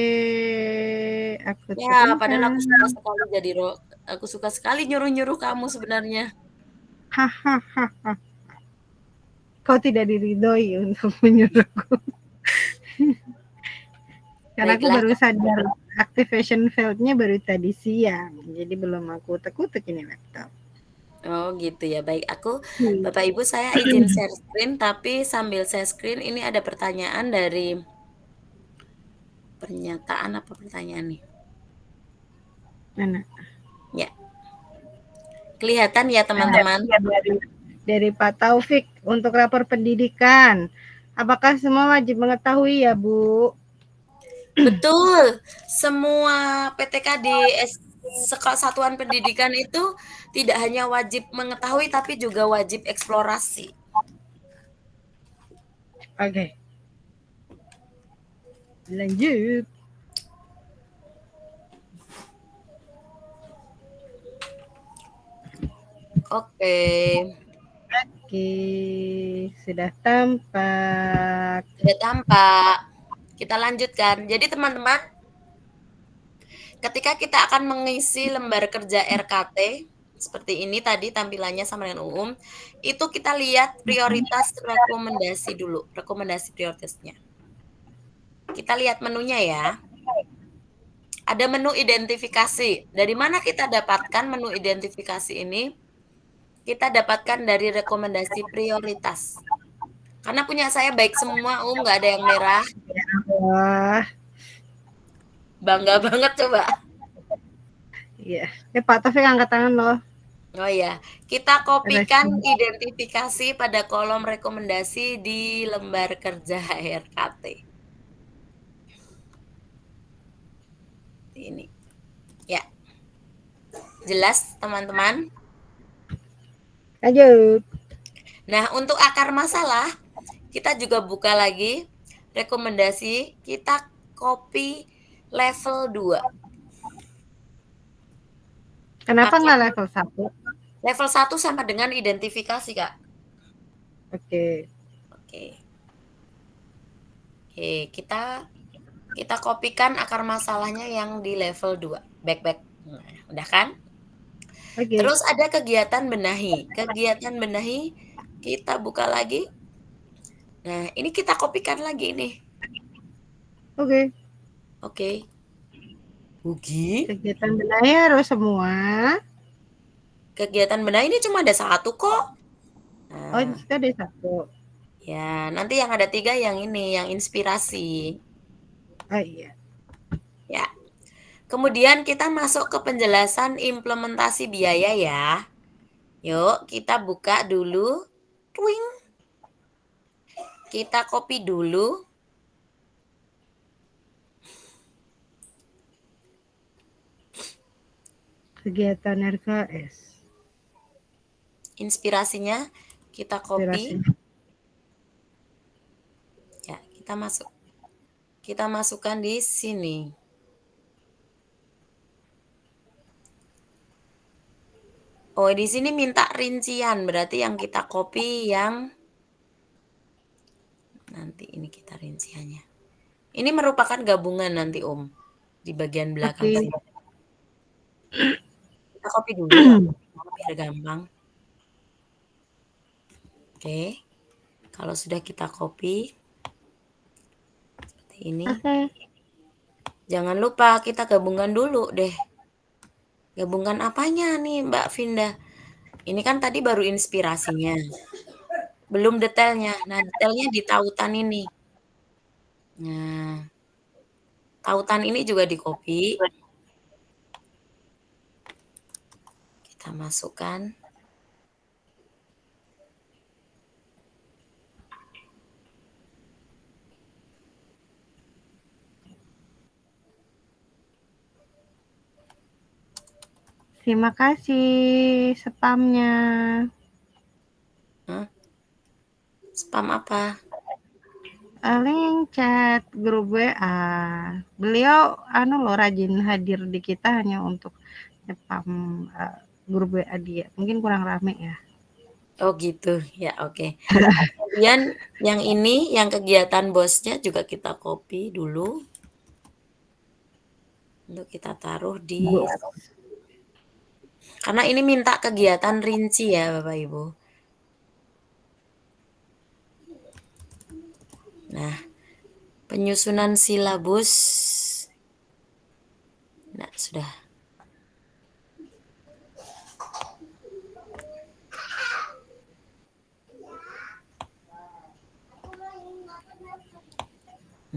Aku Ya, padahal aku suka sekali nyuruh-nyuruh kamu sebenarnya. Hahaha. Kau tidak diridhoi untuk menyuruhku. Karena aku baru sadar activation failed-nya baru tadi siang. Jadi belum aku utek-utek ini laptop. Oh gitu ya, baik. Bapak Ibu saya izin share screen, tapi sambil share screen ini ada pertanyaan dari pernyataan apa pertanyaan nih? Mana? Ya. Kelihatan ya teman-teman? Dari Pak Taufik untuk rapor pendidikan. Apakah semua wajib mengetahui ya, Bu? Betul. Semua PTK di satuan pendidikan itu tidak hanya wajib mengetahui tapi juga wajib eksplorasi. Oke. Lanjut. Oke. Oke, sudah tampak. Sudah tampak. Kita lanjutkan. Jadi teman-teman, ketika kita akan mengisi lembar kerja RKT seperti ini tadi tampilannya sama dengan umum, itu kita lihat prioritas rekomendasi dulu, rekomendasi prioritasnya. Kita lihat menunya ya. Ada menu identifikasi. Dari mana kita dapatkan menu identifikasi ini? Kita dapatkan dari rekomendasi prioritas. Karena punya saya baik semua, nggak ada yang merah. Wah, Bangga banget coba. iya. Pak Taufik angkat tangan loh. Oh ya, kita kopikan identifikasi pada kolom rekomendasi di lembar kerja HRKT. Ini. Ya. Jelas, teman-teman? Lanjut. Nah, untuk akar masalah, kita juga buka lagi rekomendasi, kita copy level 2. Kenapa Maka nggak level 1? level 1 sama dengan identifikasi, Kak. Oke. Oke. Oke, kita kopikan akar masalahnya yang di level 2. Back. Nah, udah kan? Oke. Terus ada kegiatan benahi. Kegiatan benahi kita buka lagi. Nah, ini kita kopikan lagi nih. Oke. Oke. Ugi. Kegiatan benahi harus semua. Kegiatan benahi ini cuma ada 1 kok. Oh, Nah, itu ada 1. ya, nanti yang ada 3 yang ini, yang inspirasi. Oh iya. Ya. Kemudian kita masuk ke penjelasan implementasi biaya ya. Yuk, kita buka dulu. Twing. Kita copy dulu. Kegiatan RKS. Inspirasinya kita copy. Ya, kita masukkan di sini. Oh, di sini minta rincian, berarti yang kita copy yang nanti ini kita rinciannya. Ini merupakan gabungan nanti Om di bagian belakang sini. Kita copy dulu biar gampang. Oke. Kalau sudah kita copy seperti ini. Jangan lupa kita gabungkan dulu deh. Gabungkan apanya nih Mbak Vinda? Ini kan tadi baru inspirasinya. Belum detailnya. Nah, detailnya di tautan ini. Nah, tautan ini juga di-copy. Kita masukkan. Terima kasih spamnya. Hah? Spam apa? Link chat grup WA. Beliau loh rajin hadir di kita hanya untuk spam grup WA dia. Mungkin kurang rame ya. Oh gitu, ya oke. Kemudian yang ini, yang kegiatan bosnya juga kita copy dulu. Untuk kita taruh di... Karena ini minta kegiatan rinci ya Bapak Ibu. Nah, penyusunan silabus. Nah, sudah.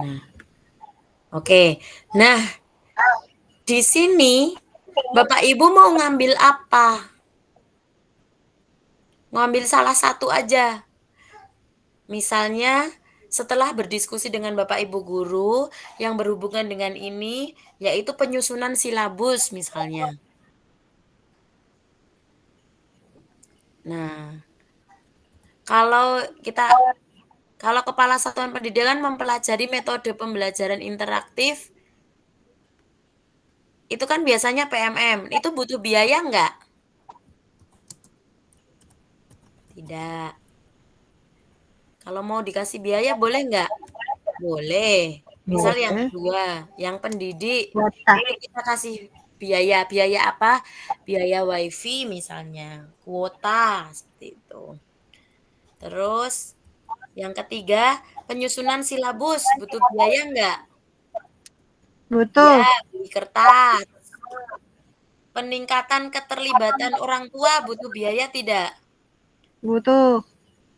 Nah, oke. Nah, di sini Bapak Ibu mau ngambil apa? Ngambil salah satu aja. Misalnya, setelah berdiskusi dengan Bapak Ibu guru yang berhubungan dengan ini, yaitu penyusunan silabus misalnya. Nah, kalau kepala satuan pendidikan mempelajari metode pembelajaran interaktif, itu kan biasanya PMM. Itu butuh biaya enggak? Tidak. Kalau mau dikasih biaya boleh enggak? Boleh. Misal yang kedua, yang pendidik, itu kita kasih biaya. Biaya apa? Biaya wifi misalnya, kuota, seperti itu. Terus Yang ketiga, penyusunan silabus butuh biaya nggak? Butuh. Ya, beli kertas. Peningkatan keterlibatan orang tua butuh biaya tidak? Butuh.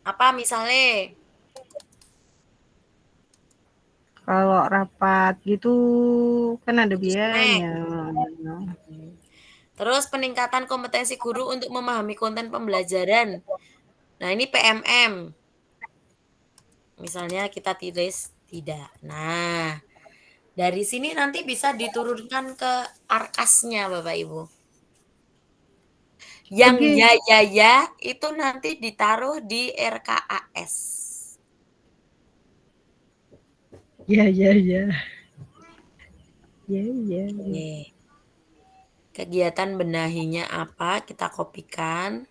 Apa misalnya? Kalau rapat gitu kan ada Butuh snack. biayanya. Terus peningkatan kompetensi guru untuk memahami konten pembelajaran. Nah, ini PMM. Misalnya kita tulis tidak. Nah, dari sini nanti bisa diturunkan ke arkasnya Bapak Ibu. Yang Oke. ya itu nanti ditaruh di RKAS. Ya. Ya. Oke. Kegiatan benahinya apa? Kita kopikan.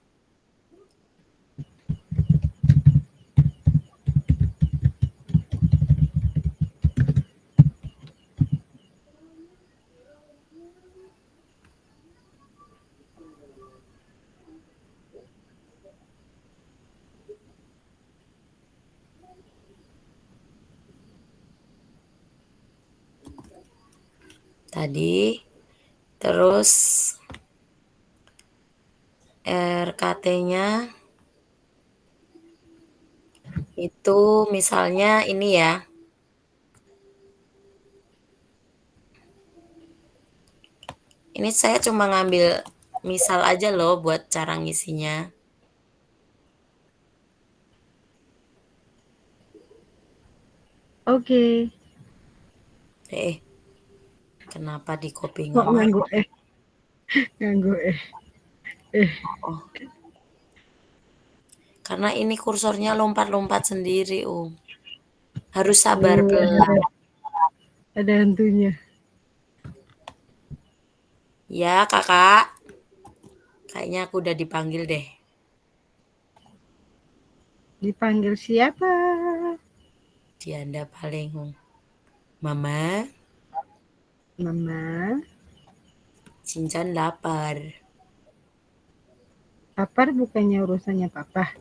Tadi, terus RKT-nya itu misalnya ini ya. Ini saya cuma ngambil misal aja loh buat cara ngisinya. Oke. Kenapa di copy Kok nggak nganggu nganggu Oh. Karena ini kursornya lompat-lompat sendiri, Harus sabar pelan. Ada hantunya. Ya, Kakak. Kayaknya aku udah dipanggil deh. Dipanggil siapa? Dianda paling. Mama. Mama. Cincan lapar. Lapar bukannya urusannya papa.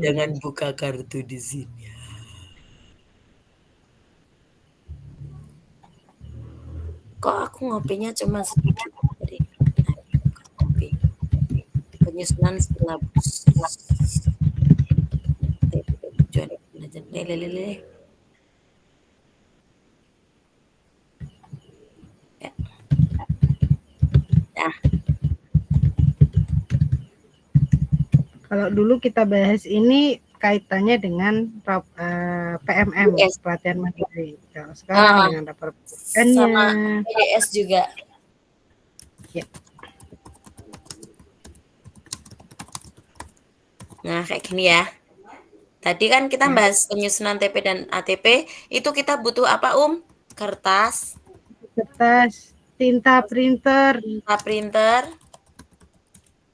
Jangan buka kartu di sini. Kok aku ngopinya cuma sedikit tadi? Kopi. Penyusunan silabus. Tujuan belajar. Lele. Ya. Nah. Kalau dulu kita bahas ini kaitannya dengan PMM, pelatihan mandiri. Kalau sekarang dengan rapor pendidikannya. Sama PDS juga. Ya. Nah, kayak gini ya. Tadi kan kita bahas penyusunan TP dan ATP, itu kita butuh apa, Kertas. Kertas, tinta printer.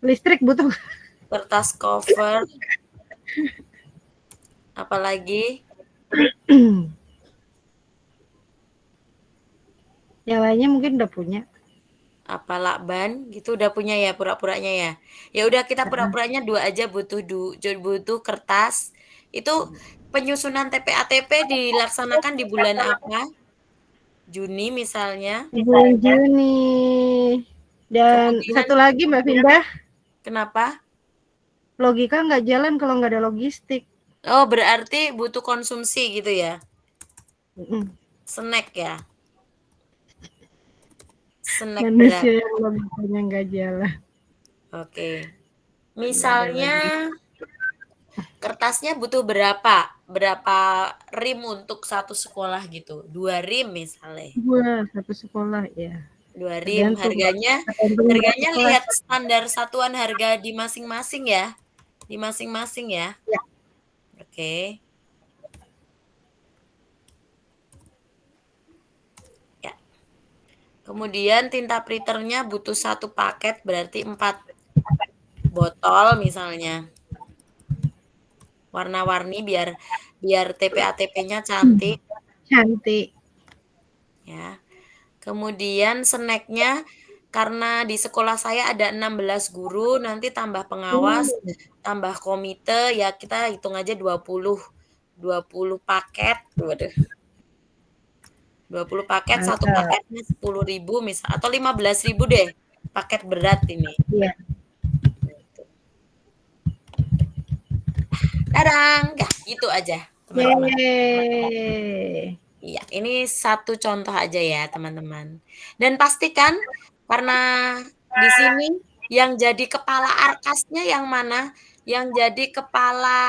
Listrik butuh. Kertas cover. Apalagi? Yang lainnya mungkin udah punya. Apa lakban gitu udah punya ya pura-puranya ya. Ya udah kita pura-puranya 2 aja butuh kertas. Itu penyusunan TP ATP dilaksanakan di bulan apa? Juni misalnya. Bulan Juni. Dan Kemudian, satu lagi Mbak Vinda. Kenapa? Logika nggak jalan kalau nggak ada logistik. Oh, berarti butuh konsumsi gitu ya? Snack ya? Snack manusia yang logikanya nggak jalan. Oke. Misalnya kertasnya butuh berapa? Berapa rim untuk satu sekolah gitu? 2 rim misalnya. 2 satu sekolah ya. 2 rim. Harganya lihat standar satuan harga di masing-masing ya. Di masing-masing ya. Ya. Oke. Ya. Kemudian tinta printernya butuh 1 paket berarti 4 botol misalnya. Warna-warni biar TP ATP-nya cantik. Cantik. Ya. Kemudian snack-nya karena di sekolah saya ada 16 guru, nanti tambah pengawas, tambah komite, ya kita hitung aja 20 paket. Waduh. 20 paket, satu Mantap. paketnya 10.000 misal atau 15.000 deh. Paket berat ini. Iya. Kadang, ya gitu aja, teman-teman. Yeay. Iya, ini satu contoh aja ya, teman-teman. Dan pastikan karena di sini yang jadi kepala arkasnya yang mana? Yang jadi kepala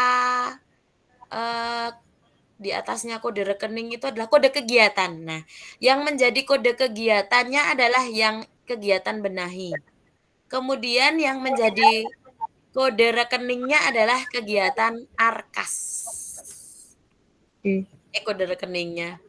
di atasnya kode rekening itu adalah kode kegiatan. Nah, yang menjadi kode kegiatannya adalah yang kegiatan benahi. Kemudian yang menjadi kode rekeningnya adalah kegiatan arkas. Kode rekeningnya.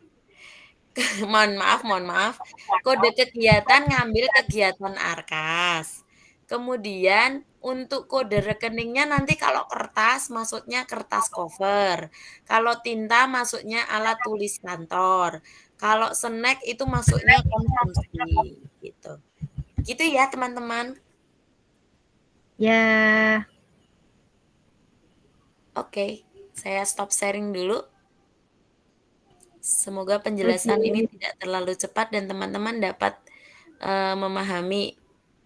mohon maaf. Kode kegiatan ngambil kegiatan arkas. Kemudian untuk kode rekeningnya nanti kalau kertas masuknya kertas cover. Kalau tinta masuknya alat tulis kantor. Kalau snack itu masuknya konsumsi gitu. Gitu ya, teman-teman. Ya. Oke, saya stop sharing dulu. Semoga penjelasan ini tidak terlalu cepat dan teman-teman dapat memahami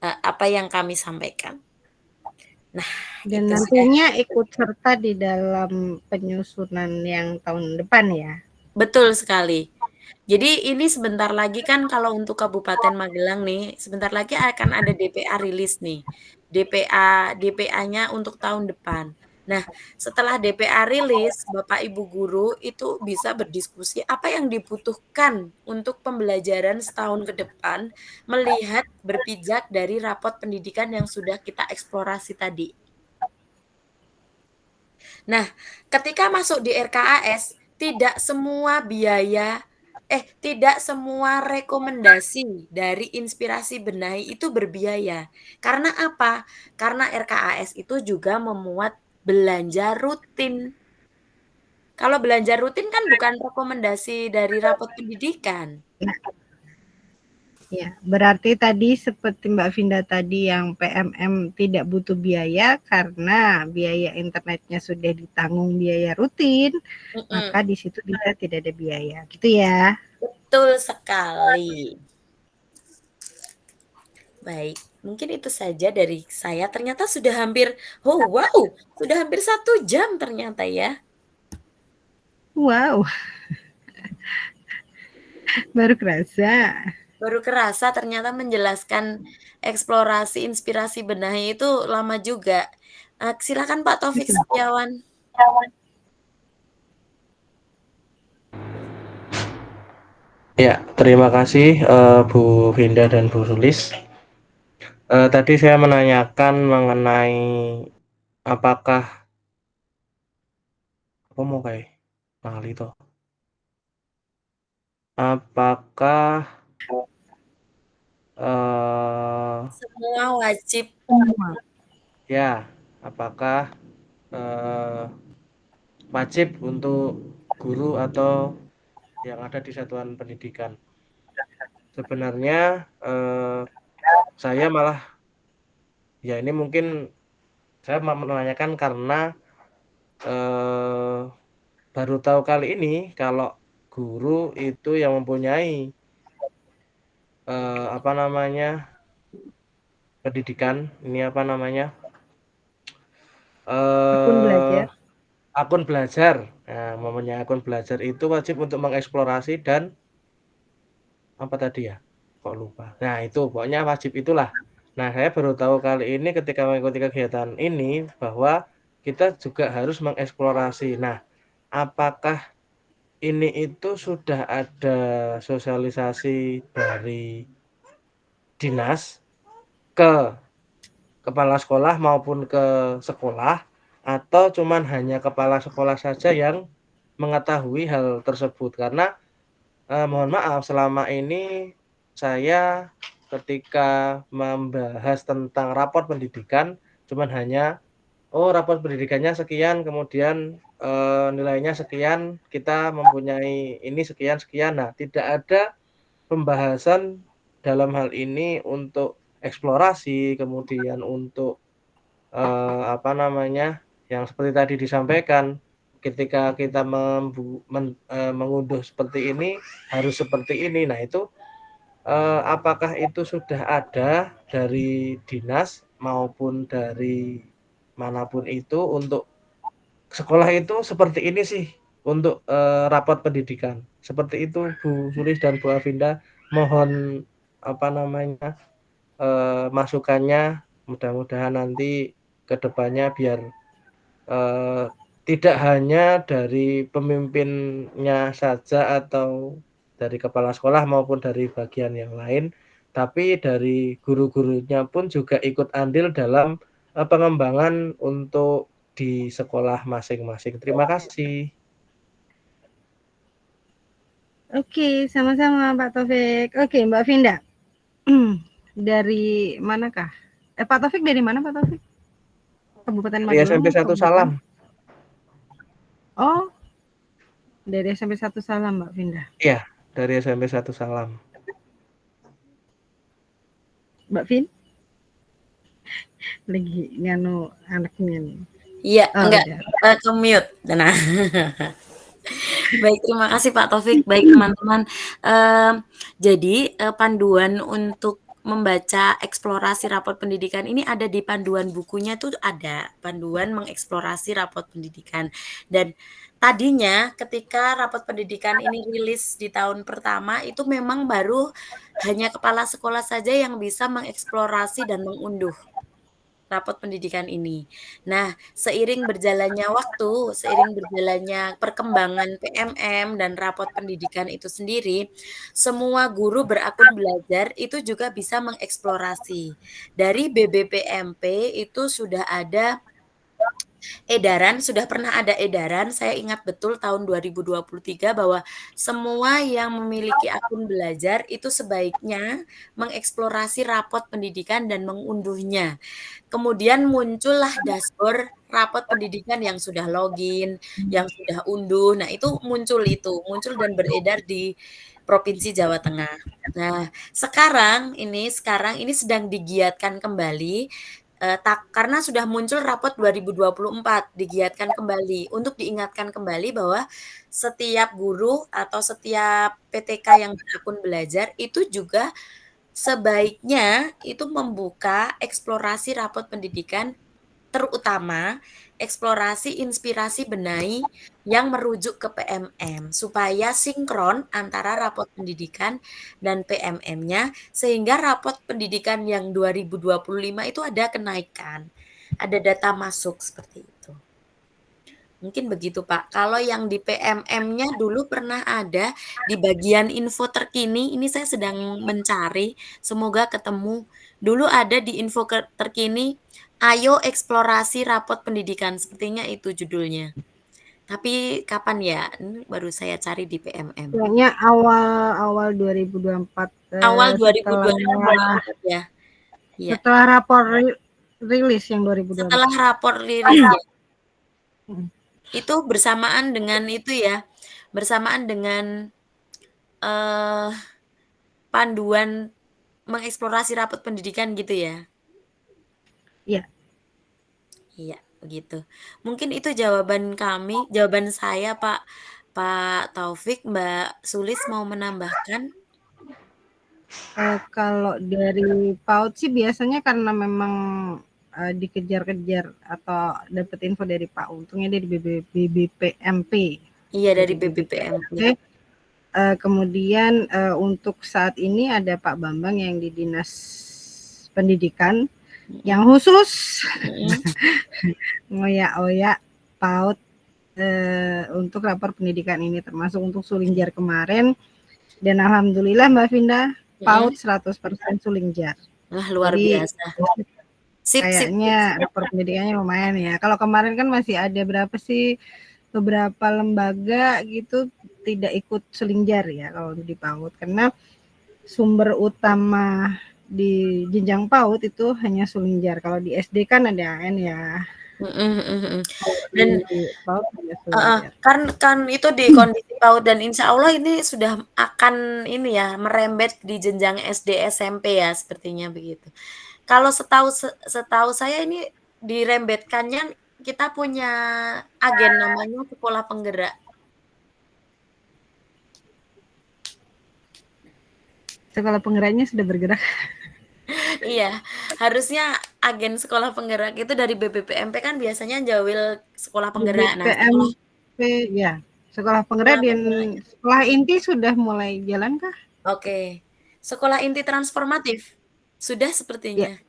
apa yang kami sampaikan. Nah, dan itu nantinya ikut serta di dalam penyusunan yang tahun depan ya. Betul sekali. Jadi ini sebentar lagi kan kalau untuk Kabupaten Magelang nih, sebentar lagi akan ada DPA rilis nih. DPA-nya untuk tahun depan. Nah, setelah DPA rilis, Bapak Ibu guru itu bisa berdiskusi apa yang dibutuhkan untuk pembelajaran setahun ke depan, melihat berpijak dari rapot pendidikan yang sudah kita eksplorasi tadi. Nah, ketika masuk di RKAS, tidak semua rekomendasi dari inspirasi benahi itu berbiaya. Karena apa? Karena RKAS itu juga memuat belanja rutin. Kalau belanja rutin kan bukan rekomendasi dari rapot pendidikan. Ya, berarti tadi seperti Mbak Vinda tadi yang PMM tidak butuh biaya karena biaya internetnya sudah ditanggung biaya rutin, maka di situ bisa tidak ada biaya, gitu ya. Betul sekali. Baik, mungkin itu saja dari saya. Ternyata sudah hampir, sudah hampir 1 jam ternyata ya. Wow. Baru kerasa ternyata menjelaskan eksplorasi inspirasi benahi itu lama juga. Silakan Pak Taufik Setiawan. Ya, terima kasih Bu Vinda dan Bu Sulis. Tadi saya menanyakan mengenai apakah apakah semua wajib. Ya, apakah wajib untuk guru atau yang ada di satuan pendidikan? Sebenarnya saya malah, ya ini mungkin saya menanyakan karena baru tahu kali ini kalau guru itu yang mempunyai pendidikan, ini akun belajar. Nah, mempunyai akun belajar itu wajib untuk mengeksplorasi dan apa tadi ya? Kok lupa. Nah, itu pokoknya wajib itulah. Nah, saya baru tahu kali ini ketika mengikuti kegiatan ini bahwa kita juga harus mengeksplorasi. Nah, apakah ini itu sudah ada sosialisasi dari dinas ke kepala sekolah maupun ke sekolah, atau cuman hanya kepala sekolah saja yang mengetahui hal tersebut? Karena mohon maaf, selama ini saya ketika membahas tentang rapor pendidikan cuman hanya rapor pendidikannya sekian, kemudian nilainya sekian, kita mempunyai ini sekian. Nah, tidak ada pembahasan dalam hal ini untuk eksplorasi, kemudian untuk yang seperti tadi disampaikan, ketika kita mengunduh seperti ini harus seperti ini. Nah itu apakah itu sudah ada dari dinas maupun dari manapun itu untuk sekolah itu seperti ini sih untuk rapot pendidikan. Seperti itu Bu Sulis dan Bu Afinda, mohon masukannya, mudah-mudahan nanti ke depannya biar tidak hanya dari pemimpinnya saja atau dari kepala sekolah maupun dari bagian yang lain, tapi dari guru-gurunya pun juga ikut andil dalam pengembangan untuk di sekolah masing-masing. Terima kasih. Oke, sama-sama Pak Taufik. Oke, Mbak Vinda. Dari manakah? Pak Taufik dari mana Pak Taufik? Kabupaten Dari Magelang. SMP 1 Salam. Oh, dari SMP 1 Salam Mbak Vinda. Iya, dari SMP 1 Salam. Mbak Vin? Lagi nganu anaknya nih. Iya, enggak, udah. ke mute. Nah. Baik, terima kasih Pak Taufik. Baik teman-teman, jadi panduan untuk membaca eksplorasi raport pendidikan ini ada di panduan bukunya tuh ada, panduan mengeksplorasi raport pendidikan. Dan tadinya ketika raport pendidikan ini rilis di tahun pertama itu memang baru hanya kepala sekolah saja yang bisa mengeksplorasi dan mengunduh raport pendidikan ini. Nah, seiring berjalannya waktu, seiring berjalannya perkembangan PMM dan raport pendidikan itu sendiri, semua guru berakun belajar itu juga bisa mengeksplorasi. Dari BBPMP itu sudah ada sudah pernah ada edaran, saya ingat betul tahun 2023 bahwa semua yang memiliki akun belajar itu sebaiknya mengeksplorasi raport pendidikan dan mengunduhnya. Kemudian muncullah dashboard raport pendidikan yang sudah login, yang sudah unduh. Nah, itu muncul dan beredar di Provinsi Jawa Tengah. Nah, sekarang ini sedang digiatkan kembali karena sudah muncul rapot 2024 digiatkan kembali untuk diingatkan kembali bahwa setiap guru atau setiap PTK yang berakun belajar itu juga sebaiknya itu membuka eksplorasi rapot pendidikan, terutama eksplorasi inspirasi benahi yang merujuk ke PMM supaya sinkron antara rapot pendidikan dan PMM-nya sehingga rapot pendidikan yang 2025 itu ada kenaikan, ada data masuk seperti itu. Mungkin begitu Pak. Kalau yang di PMM-nya dulu pernah ada di bagian info terkini, ini saya sedang mencari, semoga ketemu. Dulu ada di info terkini, ayo eksplorasi rapot pendidikan, sepertinya itu judulnya. Tapi kapan ya? Ini baru saya cari di PMM. Kayaknya awal 2024. Awal 2024 ya. Ya. Setelah rapor rilis yang 2024. Setelah rapor rilis ya. Itu bersamaan dengan itu ya, bersamaan dengan panduan mengeksplorasi rapot pendidikan gitu ya? Iya. Iya, begitu. Mungkin itu jawaban saya Pak Taufik. Mbak Sulis mau menambahkan? Kalau dari PAUD sih biasanya karena memang dikejar-kejar atau dapat info dari PAUD, untungnya dari BBPMP. Iya, dari BBPMP. Kemudian untuk saat ini ada Pak Bambang yang di Dinas Pendidikan yang khusus ngoyak-oyak PAUD untuk rapor pendidikan ini, termasuk untuk Sulinjar kemarin. Dan alhamdulillah Mbak Vinda, PAUD 100% Sulinjar. Wah, luar biasa. Kayaknya rapor pendidikannya lumayan ya. Kalau kemarin kan masih ada beberapa lembaga gitu tidak ikut Sulinjar ya kalau di PAUD, karena sumber utama di jenjang PAUD itu hanya Sulinjar. Kalau di SD kan ada AN ya, Dan PAUD juga sulit. kan itu di kondisi PAUD dan insya Allah ini sudah akan ini ya merembet di jenjang SD SMP ya sepertinya begitu. Kalau setahu saya ini dirembetkannya kita punya agen namanya sekolah penggerak. Sekolah penggeraknya sudah bergerak. Iya, harusnya agen sekolah penggerak itu dari BBPMP kan biasanya jawil sekolah penggerak. Nah, BBPMP ya, sekolah penggerak dan sekolah inti sudah mulai jalan kah? Oke, sekolah inti transformatif sudah sepertinya. Ya.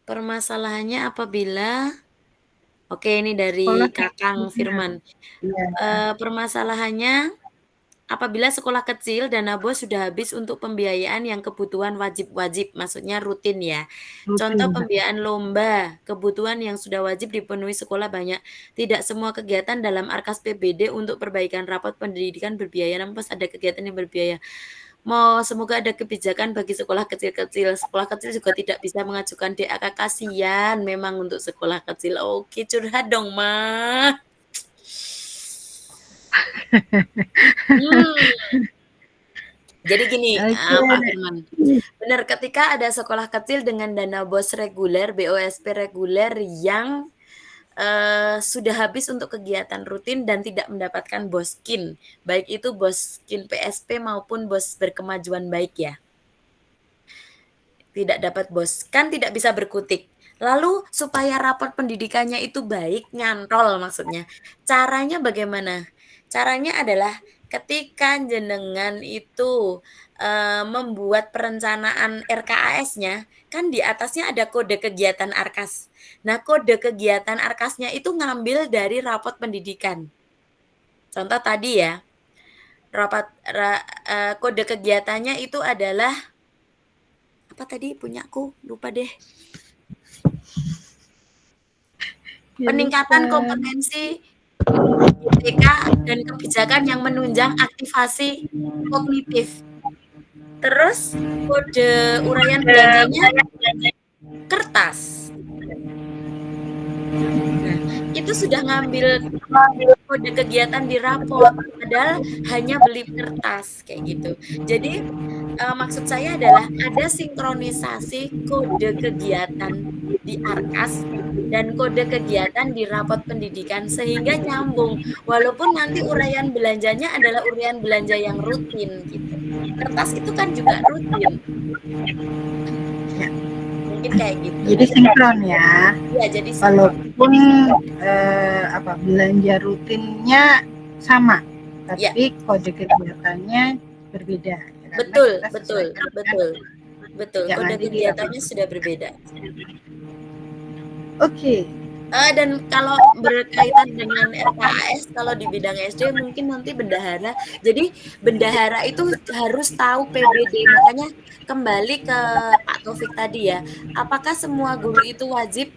Permasalahannya apabila, oke ini dari Kakang Firman. Ya. Permasalahannya apabila sekolah kecil dana BOS sudah habis untuk pembiayaan yang kebutuhan wajib, maksudnya rutin ya. Contoh pembiayaan lomba, kebutuhan yang sudah wajib dipenuhi sekolah banyak. Tidak semua kegiatan dalam Arkas PBD untuk perbaikan rapot pendidikan berbiaya, namun pas ada kegiatan yang berbiaya. Semoga ada kebijakan bagi sekolah kecil-kecil. Sekolah kecil juga tidak bisa mengajukan DAK, kasihan memang untuk sekolah kecil. Oke, curhat dong, Ma. Jadi gini, Pak Firman, benar ketika ada sekolah kecil dengan dana BOS reguler, BOSP reguler yang sudah habis untuk kegiatan rutin dan tidak mendapatkan BOSKIN, baik itu BOSKIN PSP maupun BOS berkemajuan baik ya. Tidak dapat BOS, kan tidak bisa berkutik. Lalu supaya rapor pendidikannya itu baik, nyantol maksudnya. Caranya bagaimana? Caranya adalah ketika jenengan itu membuat perencanaan RKAS-nya, kan di atasnya ada kode kegiatan Arkas. Nah, kode kegiatan Arkasnya itu ngambil dari rapot pendidikan. Contoh tadi ya, kode kegiatannya itu adalah apa tadi punyaku? Lupa deh. Peningkatan kompetensi IPK dan kebijakan yang menunjang aktivasi kognitif. Terus kode uraian belanjanya kertas. Nah, itu sudah ngambil kode kegiatan di rapor, padahal hanya beli kertas kayak gitu. Jadi maksud saya adalah ada sinkronisasi kode kegiatan di Arkas dan kode kegiatan di rapot pendidikan sehingga nyambung, walaupun nanti uraian belanjanya adalah uraian belanja yang rutin gitu. Kertas itu kan juga rutin. Ya. Mungkin kayak gitu. Jadi sinkron ya. Iya, jadi sinkron. Walaupun belanja rutinnya sama, tapi kode kegiatannya berbeda. Betul. Kode kegiatannya sudah berbeda. Oke. Dan kalau berkaitan dengan RKAS, kalau di bidang SD mungkin nanti bendahara. Jadi bendahara itu harus tahu PBD. Makanya kembali ke Pak Taufik tadi ya. Apakah semua guru itu wajib?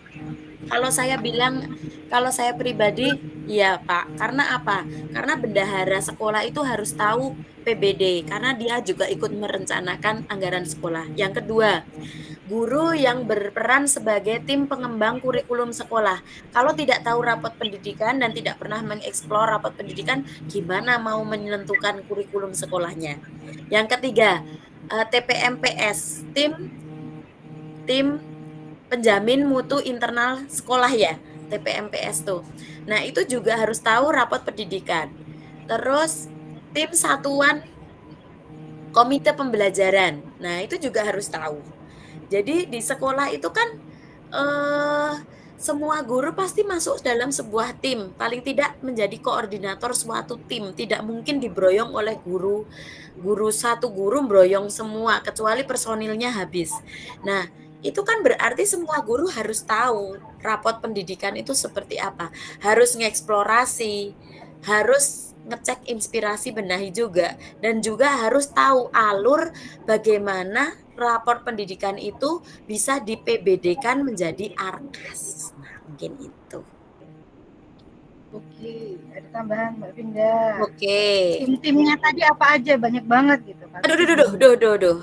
Kalau saya bilang, kalau saya pribadi, ya Pak. Karena apa? Karena bendahara sekolah itu harus tahu PBD. Karena dia juga ikut merencanakan anggaran sekolah. Yang kedua, guru yang berperan sebagai tim pengembang kurikulum sekolah. Kalau tidak tahu rapot pendidikan dan tidak pernah mengeksplor rapot pendidikan, gimana mau menentukan kurikulum sekolahnya? Yang ketiga, TPMPS, tim penjamin mutu internal sekolah ya, TPMPS tuh. Nah, itu juga harus tahu rapot pendidikan. Terus tim satuan komite pembelajaran. Nah, itu juga harus tahu. Jadi di sekolah itu kan semua guru pasti masuk dalam sebuah tim, paling tidak menjadi koordinator suatu tim. Tidak mungkin dibroyong oleh guru satu guru broyong semua, kecuali personilnya habis. Nah, itu kan berarti semua guru harus tahu rapot pendidikan itu seperti apa. Harus ngeksplorasi, harus ngecek inspirasi benahi juga, dan juga harus tahu alur bagaimana rapor pendidikan itu bisa di PBD-kan menjadi Arkas. Nah, mungkin itu. Oke, ada tambahan Mbak Vinda. Oke. Tim-timnya tadi apa aja? Banyak banget gitu. Aduh.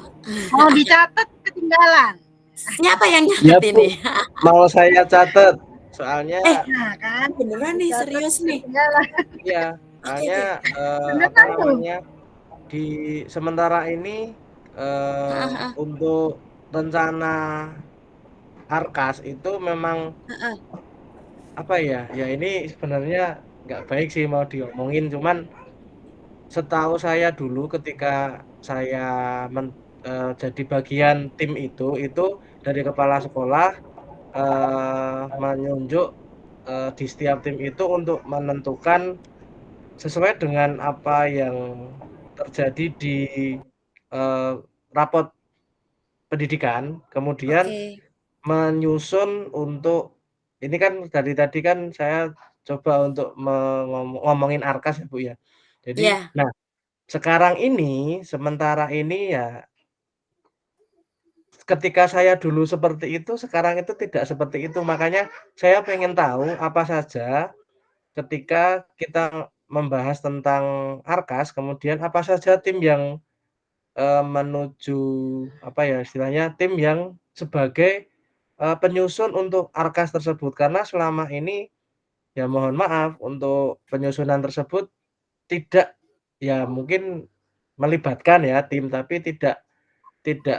Mau dicatat ketinggalan. Siapa yang nyatet ini? Mau saya catat. Soalnya Nah kan, beneran nih, dicatat serius nih. segala. iya, Oke, soalnya Beneran apa tuh. namanya, di sementara ini untuk rencana Arkas itu memang Heeh. apa ya, ya ini sebenarnya nggak baik sih mau diomongin, cuman setahu saya dulu ketika saya jadi bagian tim itu dari kepala sekolah menunjuk di setiap tim itu untuk menentukan sesuai dengan apa yang terjadi di rapot pendidikan, kemudian Oke. menyusun untuk ini kan dari tadi kan saya coba untuk ngomongin Arkas ya Bu ya. Jadi, Iya. nah sekarang ini, sementara ini ya ketika saya dulu seperti itu, sekarang itu tidak seperti itu. Makanya saya pengen tahu apa saja ketika kita membahas tentang Arkas, kemudian apa saja tim yang menuju apa ya istilahnya, tim yang sebagai penyusun untuk Arkas tersebut. Karena selama ini ya mohon maaf untuk penyusunan tersebut tidak ya mungkin melibatkan ya tim, tapi tidak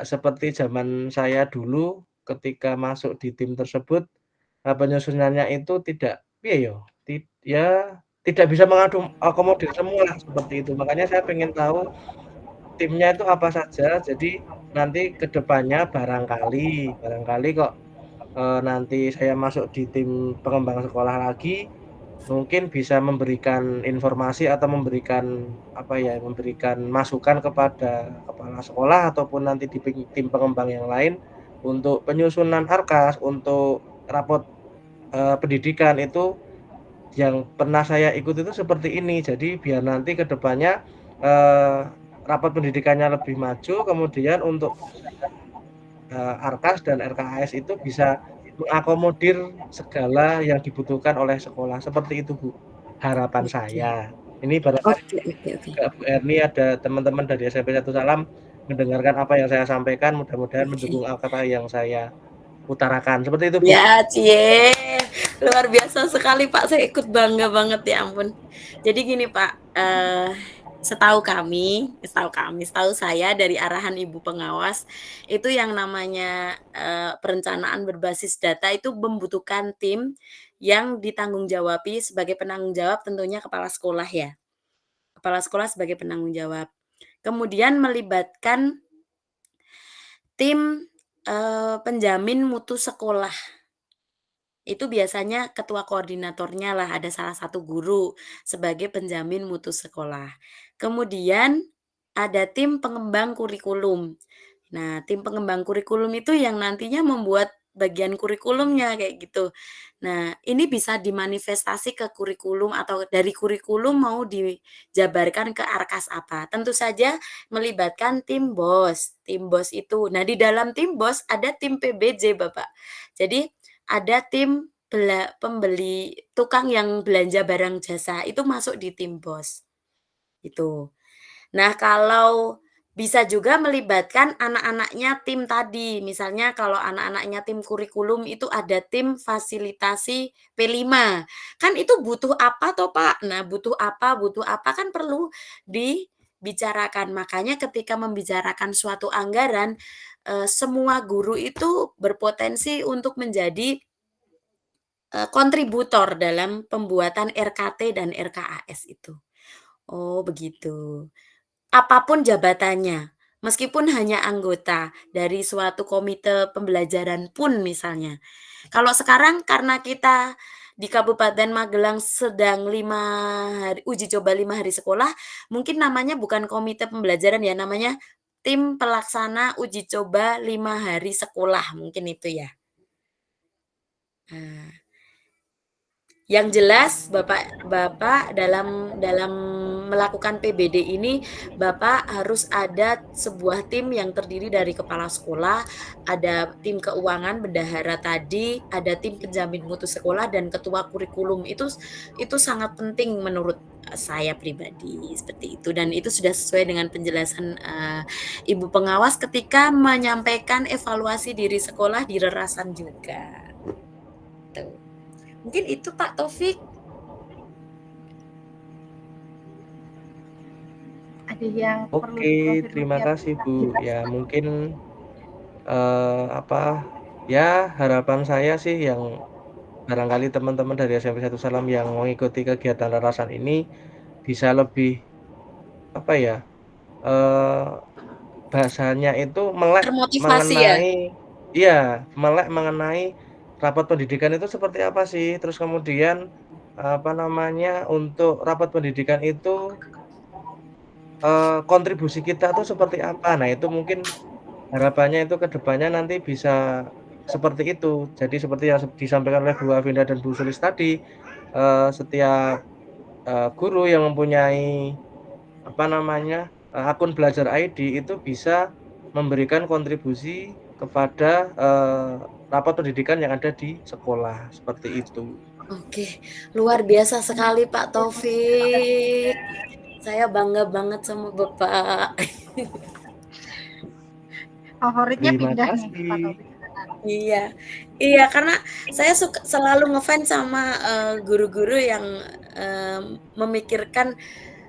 seperti zaman saya dulu ketika masuk di tim tersebut, penyusunannya itu tidak piye ya, ya tidak bisa akomodir semua seperti itu. Makanya saya pengen tahu timnya itu apa saja, jadi nanti ke depannya barangkali kok, nanti saya masuk di tim pengembang sekolah lagi, mungkin bisa memberikan informasi atau memberikan, apa ya, memberikan masukan kepada kepala sekolah ataupun nanti di tim pengembang yang lain, untuk penyusunan Arkas, untuk rapot, pendidikan itu yang pernah saya ikut itu seperti ini. Jadi biar nanti ke depannya, rapat pendidikannya lebih maju, kemudian untuk, Arkas dan RKAS itu bisa mengakomodir segala yang dibutuhkan oleh sekolah, seperti itu Bu, harapan saya. Ini barangkali Oke. juga Bu Erni ada teman-teman dari SMP 1 Salam mendengarkan apa yang saya sampaikan, mudah-mudahan mendukung apa yang saya utarakan, seperti itu Bu. Ya, cie. Luar biasa sekali Pak, saya ikut bangga banget ya ampun. Jadi gini Pak, setahu saya dari arahan Ibu Pengawas, itu yang namanya, perencanaan berbasis data itu membutuhkan tim yang ditanggung-jawabi sebagai penanggung jawab tentunya kepala sekolah ya. Kepala sekolah sebagai penanggung jawab. Kemudian melibatkan tim, penjamin mutu sekolah. Itu biasanya ketua koordinatornya lah, ada salah satu guru sebagai penjamin mutu sekolah. Kemudian ada tim pengembang kurikulum. Nah, tim pengembang kurikulum itu yang nantinya membuat bagian kurikulumnya kayak gitu. Nah, ini bisa dimanifestasi ke kurikulum atau dari kurikulum mau dijabarkan ke Arkas apa. Tentu saja melibatkan tim BOS. Tim BOS itu. Nah, di dalam tim BOS ada tim PBJ, Bapak. Jadi ada tim pembeli tukang yang belanja barang jasa itu masuk di tim BOS. Itu. Nah, kalau bisa juga melibatkan anak-anaknya tim tadi. Misalnya kalau anak-anaknya tim kurikulum itu ada tim fasilitasi P5. Kan itu butuh apa toh, Pak? Nah, butuh apa kan perlu dibicarakan. Makanya ketika membicarakan suatu anggaran, semua guru itu berpotensi untuk menjadi kontributor dalam pembuatan RKT dan RKAS itu. Oh, begitu. Apapun jabatannya, meskipun hanya anggota dari suatu komite pembelajaran pun misalnya. Kalau sekarang karena kita di Kabupaten Magelang sedang 5 hari uji coba 5 hari sekolah, mungkin namanya bukan komite pembelajaran ya, namanya tim pelaksana uji coba 5 hari sekolah, mungkin itu ya. Nah, yang jelas Bapak dalam melakukan PBD ini, Bapak harus ada sebuah tim yang terdiri dari kepala sekolah, ada tim keuangan, bendahara tadi, ada tim penjamin mutu sekolah dan ketua kurikulum. Itu sangat penting menurut saya pribadi, seperti itu. Dan itu sudah sesuai dengan penjelasan, Ibu Pengawas ketika menyampaikan evaluasi diri sekolah di Rerasan juga. Tuh. Mungkin itu Pak Taufik. Ada yang perlu Oke, terima kasih Bu. Ya mungkin ya harapan saya sih yang barangkali teman-teman dari SMP 1 Salam yang mengikuti kegiatan rarasan ini bisa lebih bahasanya itu melek Termotivasi ya? mengenai rapat pendidikan itu seperti apa sih, terus kemudian, untuk rapat pendidikan itu, kontribusi kita tuh seperti apa. Nah, itu mungkin harapannya itu ke depannya nanti bisa seperti itu. Jadi seperti yang disampaikan oleh Bu Afinda dan Bu Sulis tadi, setiap, guru yang mempunyai akun Belajar ID itu bisa memberikan kontribusi kepada, rapat pendidikan yang ada di sekolah, seperti itu. Oke, luar biasa sekali Pak Taufik. Saya bangga banget sama Bapak. Favoritnya Terima pindah nih, kasih. Pak Taufik. Iya, karena saya selalu ngefans sama guru-guru yang memikirkan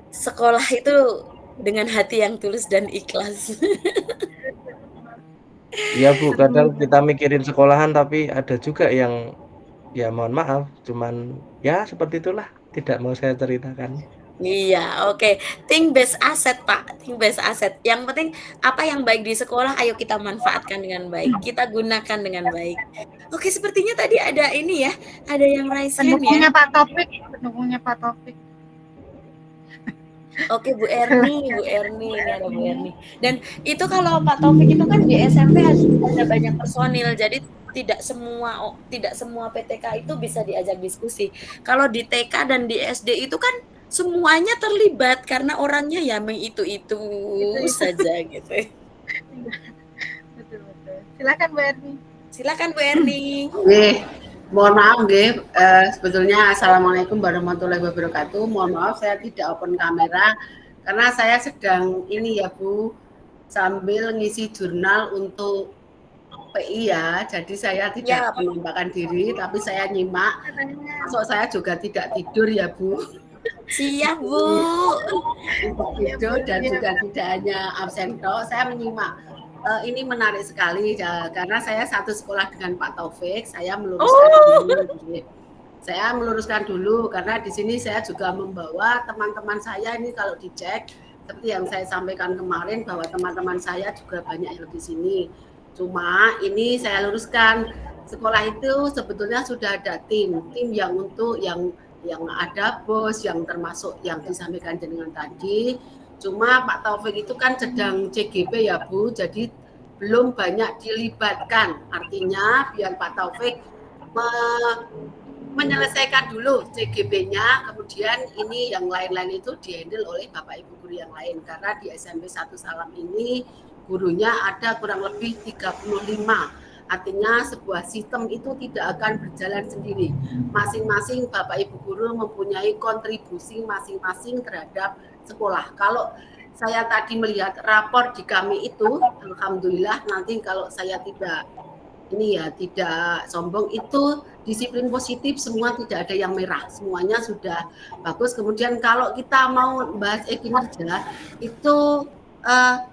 sekolah itu dengan hati yang tulus dan ikhlas. Iya, Bu, kadang kita mikirin sekolahan tapi ada juga yang, ya mohon maaf, cuman ya seperti itulah, tidak mau saya ceritakan. Iya, oke. Think based asset, Pak. Think based asset. Yang penting apa yang baik di sekolah, ayo kita manfaatkan dengan baik. Kita gunakan dengan baik. Oke, sepertinya tadi ada ini ya, ada yang raise hand ya. Pendukungnya Pak Taufik. Oke, Bu Erni, ini ada Bu Erni. Dan itu kalau Pak Taufik itu kan di SMP ada banyak personil, jadi tidak semua PTK itu bisa diajak diskusi. Kalau di TK dan di SD itu kan semuanya terlibat karena orangnya ya itu saja gitu. Betul. Silakan Bu Erni. Mohon maaf nggih, sebetulnya Assalamualaikum warahmatullahi wabarakatuh. Mohon maaf saya tidak open kamera karena saya sedang ini ya Bu, sambil ngisi jurnal untuk PI ya. Jadi saya tidak menampakkan diri, tapi saya nyimak. Masuk saya juga tidak tidur ya Bu. Siap Bu. Tidur dan juga tidak hanya absen tok, saya menyimak. Ini menarik sekali ya, karena saya satu sekolah dengan Pak Taufik. Saya meluruskan dulu karena di sini saya juga membawa teman-teman saya ini kalau dicek seperti yang saya sampaikan kemarin bahwa teman-teman saya juga banyak yang di sini. Cuma ini saya luruskan, sekolah itu sebetulnya sudah ada tim yang untuk yang ada bos, yang termasuk yang disampaikan dengan tadi. Cuma Pak Taufik itu kan sedang CGP ya Bu, jadi belum banyak dilibatkan. Artinya biar Pak Taufik menyelesaikan dulu CGP-nya, kemudian ini yang lain-lain itu dihandle oleh Bapak Ibu guru yang lain. Karena di SMP 1 Salam ini gurunya ada kurang lebih 35. Artinya sebuah sistem itu tidak akan berjalan sendiri. Masing-masing Bapak Ibu guru mempunyai kontribusi masing-masing terhadap sekolah. Kalau saya tadi melihat rapor di kami itu, alhamdulillah nanti kalau saya tidak sombong, itu disiplin positif semua, tidak ada yang merah, semuanya sudah bagus. Kemudian kalau kita mau bahas kinerja itu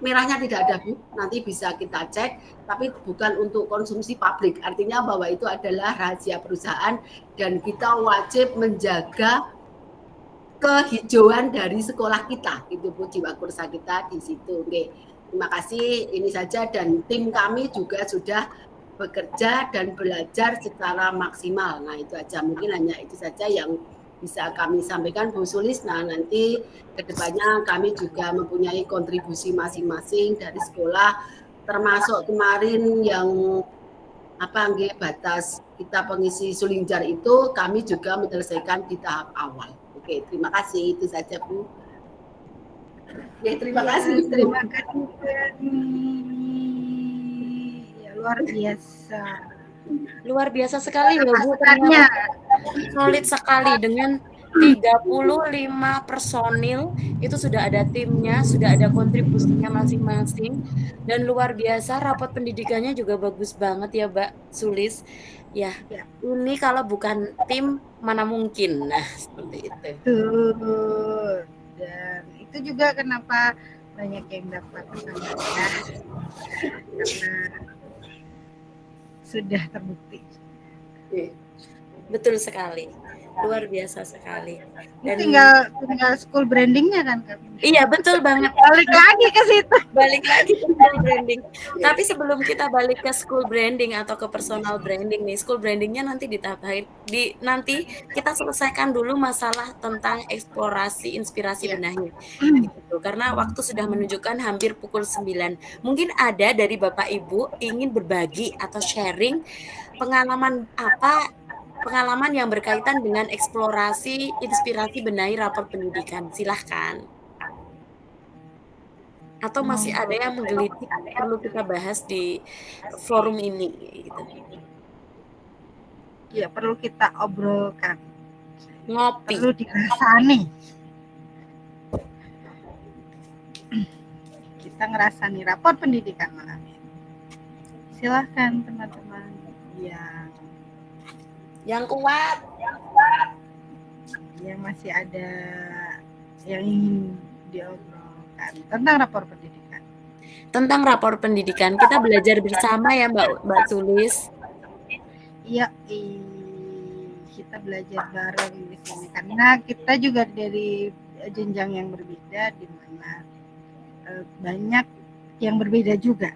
merahnya tidak ada Bu, nanti bisa kita cek, tapi bukan untuk konsumsi publik, artinya bahwa itu adalah rahasia perusahaan dan kita wajib menjaga kehijauan dari sekolah kita, itu Bu, jiwa kursa kita di situ. Oke, terima kasih, ini saja, dan tim kami juga sudah bekerja dan belajar secara maksimal. Nah itu aja, mungkin hanya itu saja yang bisa kami sampaikan Bu Sulis. Nah nanti kedepannya kami juga mempunyai kontribusi masing-masing dari sekolah, termasuk kemarin yang batas kita pengisi Sulingjar itu kami juga menyelesaikan di tahap awal. Oke, terima kasih, itu saja Bu. Ya, terima kasih. Terima kasih Bu Erni. Ya, luar biasa sekali loh Bu, solid sekali dengan 35 personil, itu sudah ada timnya, sudah ada kontribusinya masing-masing, dan luar biasa rapat pendidikannya juga bagus banget ya Mbak Sulis. Ya, Ya. ini kalau bukan tim mana mungkin. Nah, seperti itu. Betul. Dan itu juga kenapa banyak yang dapat pesangonnya karena sudah terbukti. Betul sekali. Luar biasa sekali. Dan tinggal school brandingnya kan Kak? Iya, betul banget. Balik lagi ke situ. Balik lagi ke school branding. Tapi sebelum kita balik ke school branding atau ke personal branding nih, school brandingnya nanti ditambahin nanti kita selesaikan dulu masalah tentang eksplorasi inspirasi benahi. Gitu. Karena waktu sudah menunjukkan hampir pukul 9. Mungkin ada dari Bapak Ibu ingin berbagi atau sharing pengalaman yang berkaitan dengan eksplorasi inspirasi benahi rapor pendidikan. Silahkan. Atau masih ada yang menggelitik perlu kita bahas di forum ini gitu. Ya, perlu kita obrolkan. Ngopi. Perlu dirasani. Kita ngerasani rapor pendidikan malam ini. Silahkan teman-teman yang kuat, yang masih ada yang ingin diobrolkan tentang rapor pendidikan. Tentang rapor pendidikan kita belajar bersama ya Mbak Sulis. Iya, kita belajar bareng di sini karena kita juga dari jenjang yang berbeda, di mana banyak yang berbeda juga,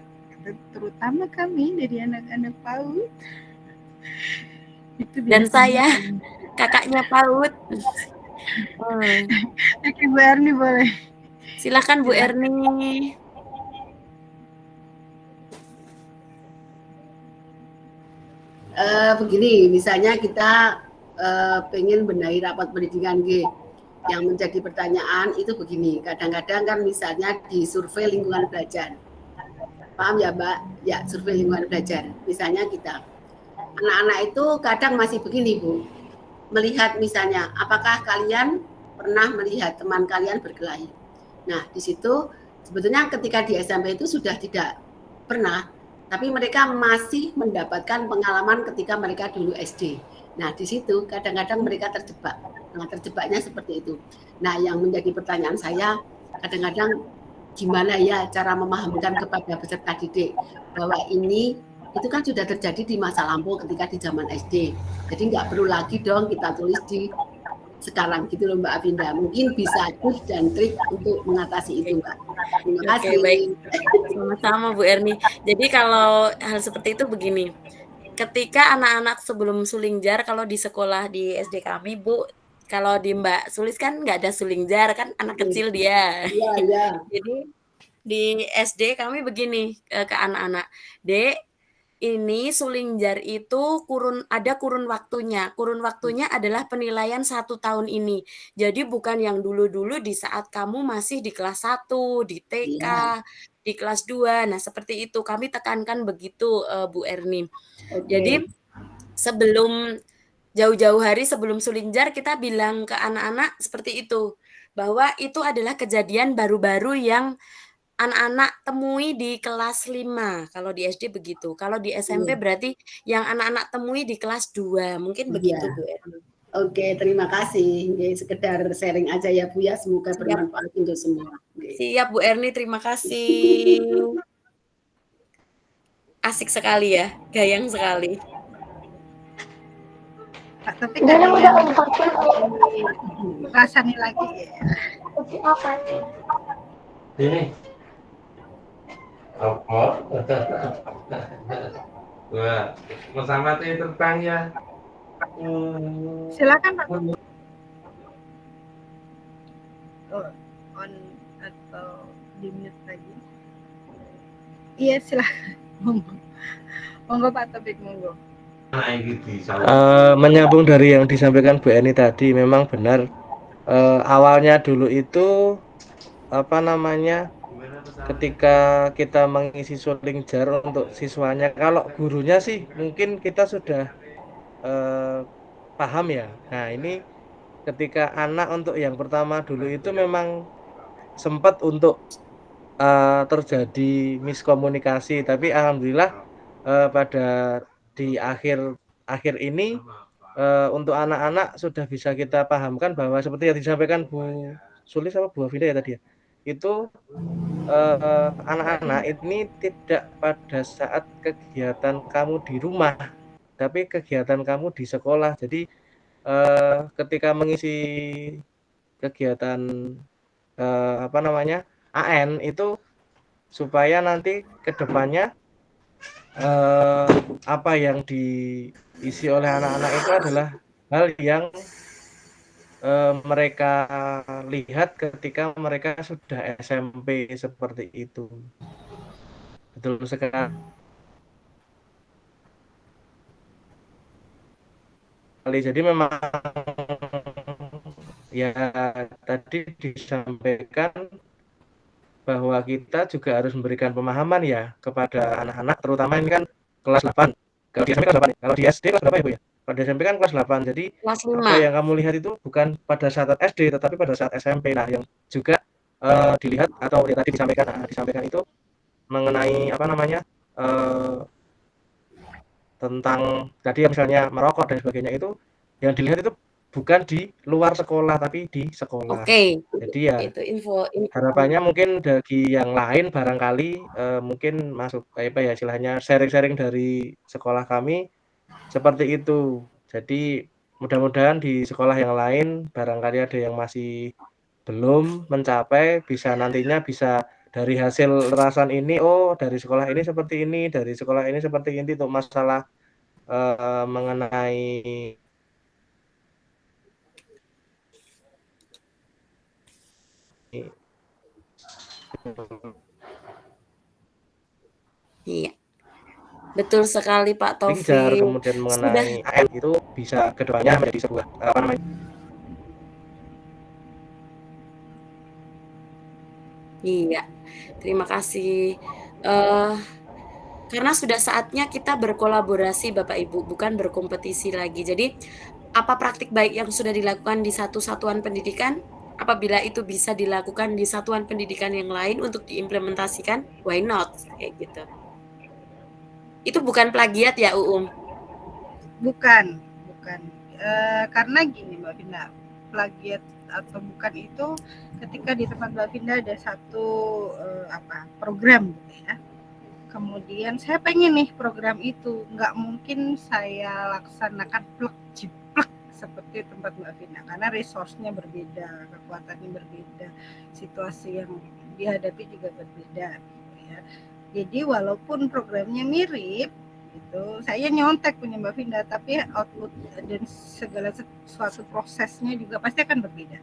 terutama kami dari anak-anak PAUD. Dan saya kakaknya PAUD. Oke, Bu Erni boleh. Silakan Bu Erni. Begini, misalnya kita pengen benahi rapat pendidikan yang menjadi pertanyaan itu begini. Kadang-kadang kan misalnya di survei lingkungan belajar, paham ya Mbak? Ya, survei lingkungan belajar. Misalnya kita anak-anak itu kadang masih begini Bu, melihat misalnya apakah kalian pernah melihat teman kalian berkelahi. Nah di situ sebetulnya ketika di SMP itu sudah tidak pernah, tapi mereka masih mendapatkan pengalaman ketika mereka dulu SD. Nah di situ kadang-kadang mereka terjebak. Nah terjebaknya seperti itu. Nah yang menjadi pertanyaan saya kadang-kadang gimana ya cara memahamkan kepada peserta didik bahwa ini itu kan sudah terjadi di masa lampau ketika di zaman SD. Jadi nggak perlu lagi dong kita tulis di sekarang gitu loh Mbak Avinda. Mungkin bisa tips dan trik untuk mengatasi itu Mbak. Terima kasih. Oke, baik. Sama-sama Bu Erni. Jadi kalau hal seperti itu begini. Ketika anak-anak sebelum suling jar, kalau di sekolah di SD kami Bu, kalau di Mbak Sulis kan nggak ada suling jar kan anak kecil dia. Iya, iya. Jadi di SD kami begini ke anak-anak. Dek, ini suling jar itu ada kurun waktunya. Kurun waktunya adalah penilaian 1 tahun ini. Jadi bukan yang dulu-dulu di saat kamu masih di kelas 1, di TK, di kelas 2. Nah, seperti itu. Kami tekankan begitu, Bu Erni. Jadi sebelum jauh-jauh hari sebelum suling jar kita bilang ke anak-anak seperti itu. Bahwa itu adalah kejadian baru-baru yang anak-anak temui di kelas 5, kalau di SD begitu. Kalau di SMP berarti yang anak-anak temui di kelas 2. Mungkin begitu Bu Erni. Oke, terima kasih. Sekedar sharing aja ya Bu ya, semoga bermanfaat untuk semua. Siap Bu Erni, terima kasih. Asik sekali ya, gayang sekali. Tapi nggak ada yang rasani lagi ya. Ini. Apa? Wah, bersama terbang ya. Silakan Pak. On atau di mute lagi. Iya silakan. Monggo Pak Topik, monggo. Menyambung dari yang disampaikan Bu Eni tadi, memang benar. Awalnya dulu itu ketika kita mengisi suling jar untuk siswanya, kalau gurunya sih mungkin kita sudah paham ya. Nah ini ketika anak untuk yang pertama dulu itu memang sempat untuk terjadi miskomunikasi, tapi alhamdulillah pada di akhir akhir ini untuk anak-anak sudah bisa kita pahamkan bahwa seperti yang disampaikan Bu Sulis apa Bu Afinda ya tadi ya, itu anak-anak ini tidak pada saat kegiatan kamu di rumah, tapi kegiatan kamu di sekolah. Jadi ketika mengisi kegiatan AN itu supaya nanti ke depannya apa yang diisi oleh anak-anak itu adalah hal yang mereka lihat ketika mereka sudah SMP seperti itu. Betul sekali. Jadi memang ya tadi disampaikan bahwa kita juga harus memberikan pemahaman ya kepada anak-anak, terutama ini kan kelas 8. Kalau di SMP kelas 8, kalau di SD kelas berapa ya Bu ya? Kalau di SMP kan kelas 8, jadi Kelas apa 5. yang kamu lihat itu bukan pada saat SD, tetapi pada saat SMP. Nah, yang juga dilihat atau yang tadi disampaikan itu mengenai tentang tadi misalnya merokok dan sebagainya, itu yang dilihat itu bukan di luar sekolah tapi di sekolah. Oke. Jadi ya Itu info. harapannya mungkin bagi yang lain barangkali mungkin masuk istilahnya sharing-sharing dari sekolah kami seperti itu. Jadi mudah-mudahan di sekolah yang lain barangkali ada yang masih belum mencapai, bisa nantinya bisa dari hasil rasan ini, oh dari sekolah ini seperti ini, dari sekolah ini seperti ini untuk masalah mengenai Iya. Betul sekali Pak Pinjar, Taufik. kemudian mengenai AN itu bisa kedepannya menjadi sebuah Iya, terima kasih. Karena sudah saatnya kita berkolaborasi Bapak Ibu, bukan berkompetisi lagi. Jadi apa praktik baik yang sudah dilakukan di satu satuan pendidikan, apabila itu bisa dilakukan di satuan pendidikan yang lain untuk diimplementasikan, why not? Kayak gitu. Itu bukan plagiat ya, Uum? Bukan. Karena gini Mbak Finda, plagiat atau bukan itu ketika di tempat Mbak Finda ada satu program gitu ya. Kemudian saya pengen nih program itu, nggak mungkin saya laksanakan plek jiplek seperti tempat Mbak Finda karena resource-nya berbeda, kekuatannya berbeda, situasi yang dihadapi juga berbeda gitu ya. Jadi walaupun programnya mirip gitu, saya nyontek punya Mbak Finda, tapi output dan segala sesuatu prosesnya juga pasti akan berbeda.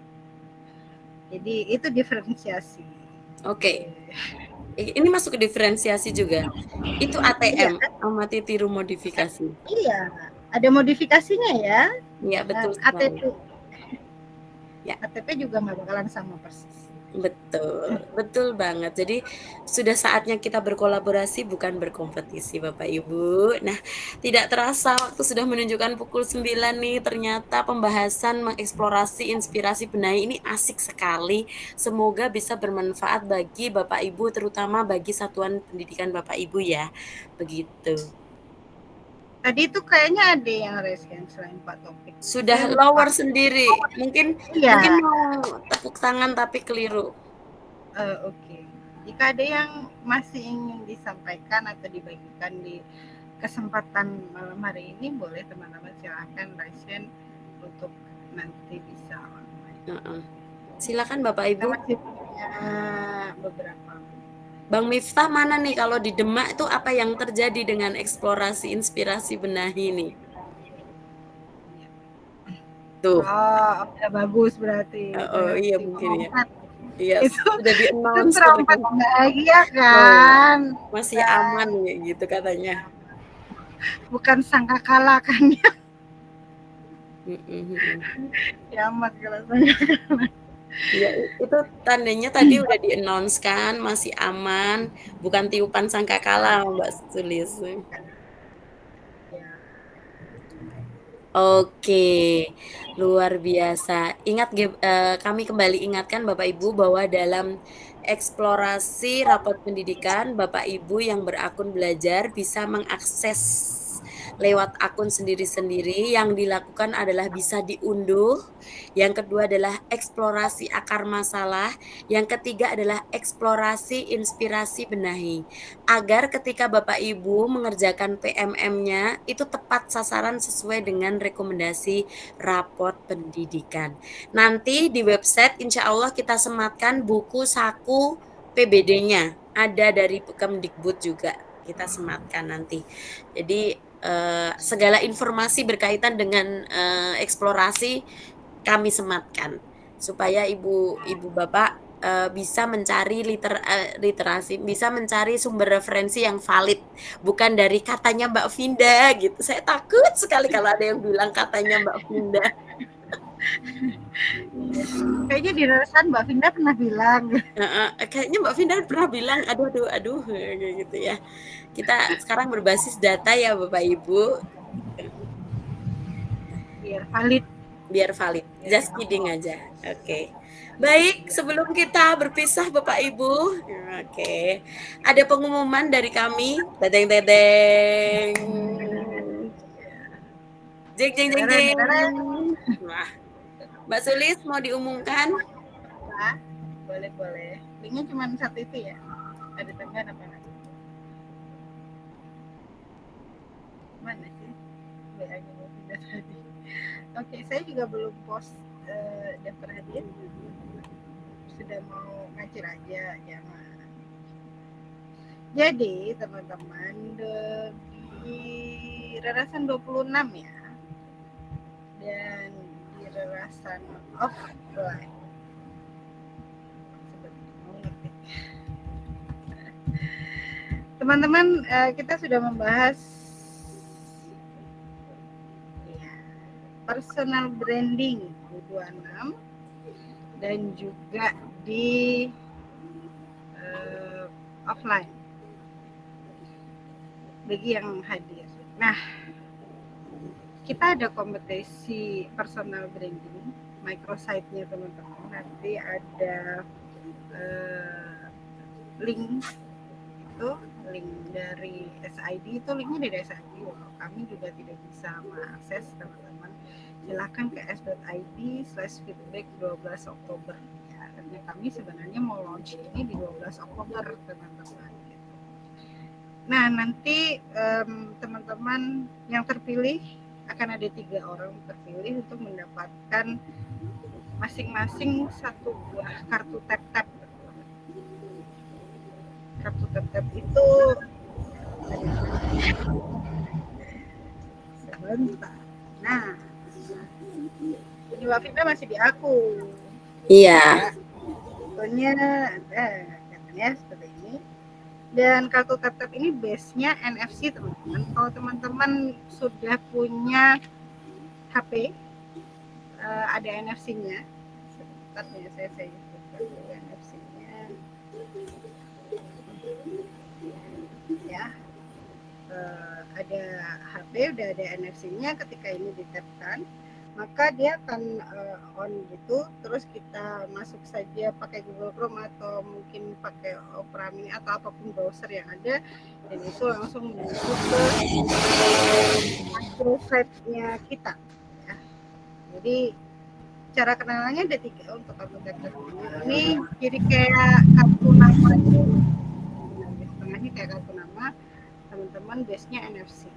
Jadi itu diferensiasi. Oke. Ini masuk ke diferensiasi juga. Itu ATM, amati tiru modifikasi. Iya, ada modifikasinya ya. Iya, betul. ATP. Ya. ATP juga nggak bakalan sama persis. Betul banget. Jadi sudah saatnya kita berkolaborasi bukan berkompetisi Bapak Ibu. Nah, tidak terasa waktu sudah menunjukkan pukul 9 nih. Ternyata pembahasan mengeksplorasi inspirasi benahi ini asik sekali. Semoga bisa bermanfaat bagi Bapak Ibu, terutama bagi satuan pendidikan Bapak Ibu ya. Begitu. Tadi itu kayaknya ada yang raise hand selain Pak Taufik. Sudah lower sendiri. Mungkin mau tepuk tangan tapi keliru. Oke. Jika ada yang masih ingin disampaikan atau dibagikan di kesempatan malam hari ini, boleh teman-teman silahkan raise hand untuk nanti bisa online. Silakan Bapak Ibu. Masih punya beberapa. Bang Miftah mana nih kalau di Demak itu apa yang terjadi dengan eksplorasi inspirasi benahi nih? Tuh. Oh, udah bagus berarti. Oh iya mungkin ya. Iya, itu sudah di-announce bahagia kan. Masih aman ya gitu katanya. Bukan sangka kalah kan ya. Kiamat kalau sangka kalah. Ya, itu tandanya tadi udah di-announce kan, masih aman, bukan tiupan sangkakala Mbak Sulis. Oke, luar biasa. Ingat kami kembali ingatkan Bapak Ibu bahwa dalam eksplorasi rapot pendidikan, Bapak Ibu yang berakun belajar bisa mengakses lewat akun sendiri-sendiri. Yang dilakukan adalah bisa diunduh, yang kedua adalah eksplorasi akar masalah, yang ketiga adalah eksplorasi inspirasi benahi. Agar ketika Bapak Ibu mengerjakan PMM-nya itu tepat sasaran sesuai dengan rekomendasi raport pendidikan. Nanti di website insya Allah kita sematkan buku saku PBD-nya. Ada dari Kemdikbud juga kita sematkan nanti. Jadi segala informasi berkaitan dengan eksplorasi kami sematkan supaya ibu bapak bisa mencari literasi, bisa mencari sumber referensi yang valid, bukan dari katanya Mbak Vinda gitu. Saya takut sekali kalau ada yang bilang katanya Mbak Vinda. Kayaknya di relesan Mbak Vinda pernah bilang. Kayaknya Mbak Vinda pernah bilang, aduh, kayak gitu ya. Kita sekarang berbasis data ya Bapak Ibu. Biar valid. Just kidding aja. Oke. Baik, sebelum kita berpisah Bapak Ibu, oke. Ada pengumuman dari kami. Dedeng. Jeng. Wah. Mbak Sulis mau diumumkan? Nah, boleh. Linknya cuma satu itu ya. Ada tambahan apa lagi? Mana sih? WA-nya mau pindah tadi. Oke, saya juga belum post daftar hadiah. Sudah mau ngacir aja, jangan. Jadi teman-teman di rerasan 26 ya, dan di rerasan offline. Teman-teman, kita sudah membahas personal branding di 26 dan juga di offline bagi yang hadir. Nah, kita ada kompetisi personal branding microsite-nya teman-teman. Nanti ada link itu, link dari SID itu, linknya dari SID. Kami juga tidak bisa mengakses teman-teman. Silahkan ke s.id/feedback 12 Oktober ya, karena kami sebenarnya mau launch ini di 12 Oktober teman-teman gitu. Nah, nanti teman-teman yang terpilih akan ada 3 orang terpilih untuk mendapatkan masing-masing satu buah kartu tap-tap. Kartu tap-tap itu sebentar. Nah, Mbak Vinda masih di aku. Iya. Contohnya katanya seperti ini. Dan kartu tap-tap ini base-nya NFC teman-teman. Kalau teman-teman sudah punya HP, ada NFC-nya. Sebentar ya, saya sebutkan dulu NFC-nya. Ya. Ada HP, udah ada NFC-nya. Ketika ini ditapkan, maka dia akan on gitu, terus kita masuk saja pakai Google Chrome atau mungkin pakai Opera Mini atau apapun browser yang ada, dan itu langsung menuju ke microsite-nya kita ya. Jadi cara kenalannya ada 3 untuk kartu tap-tap ini. Jadi kayak kartu nama itu, di tengahnya kayak kartu nama teman-teman, base-nya NFC.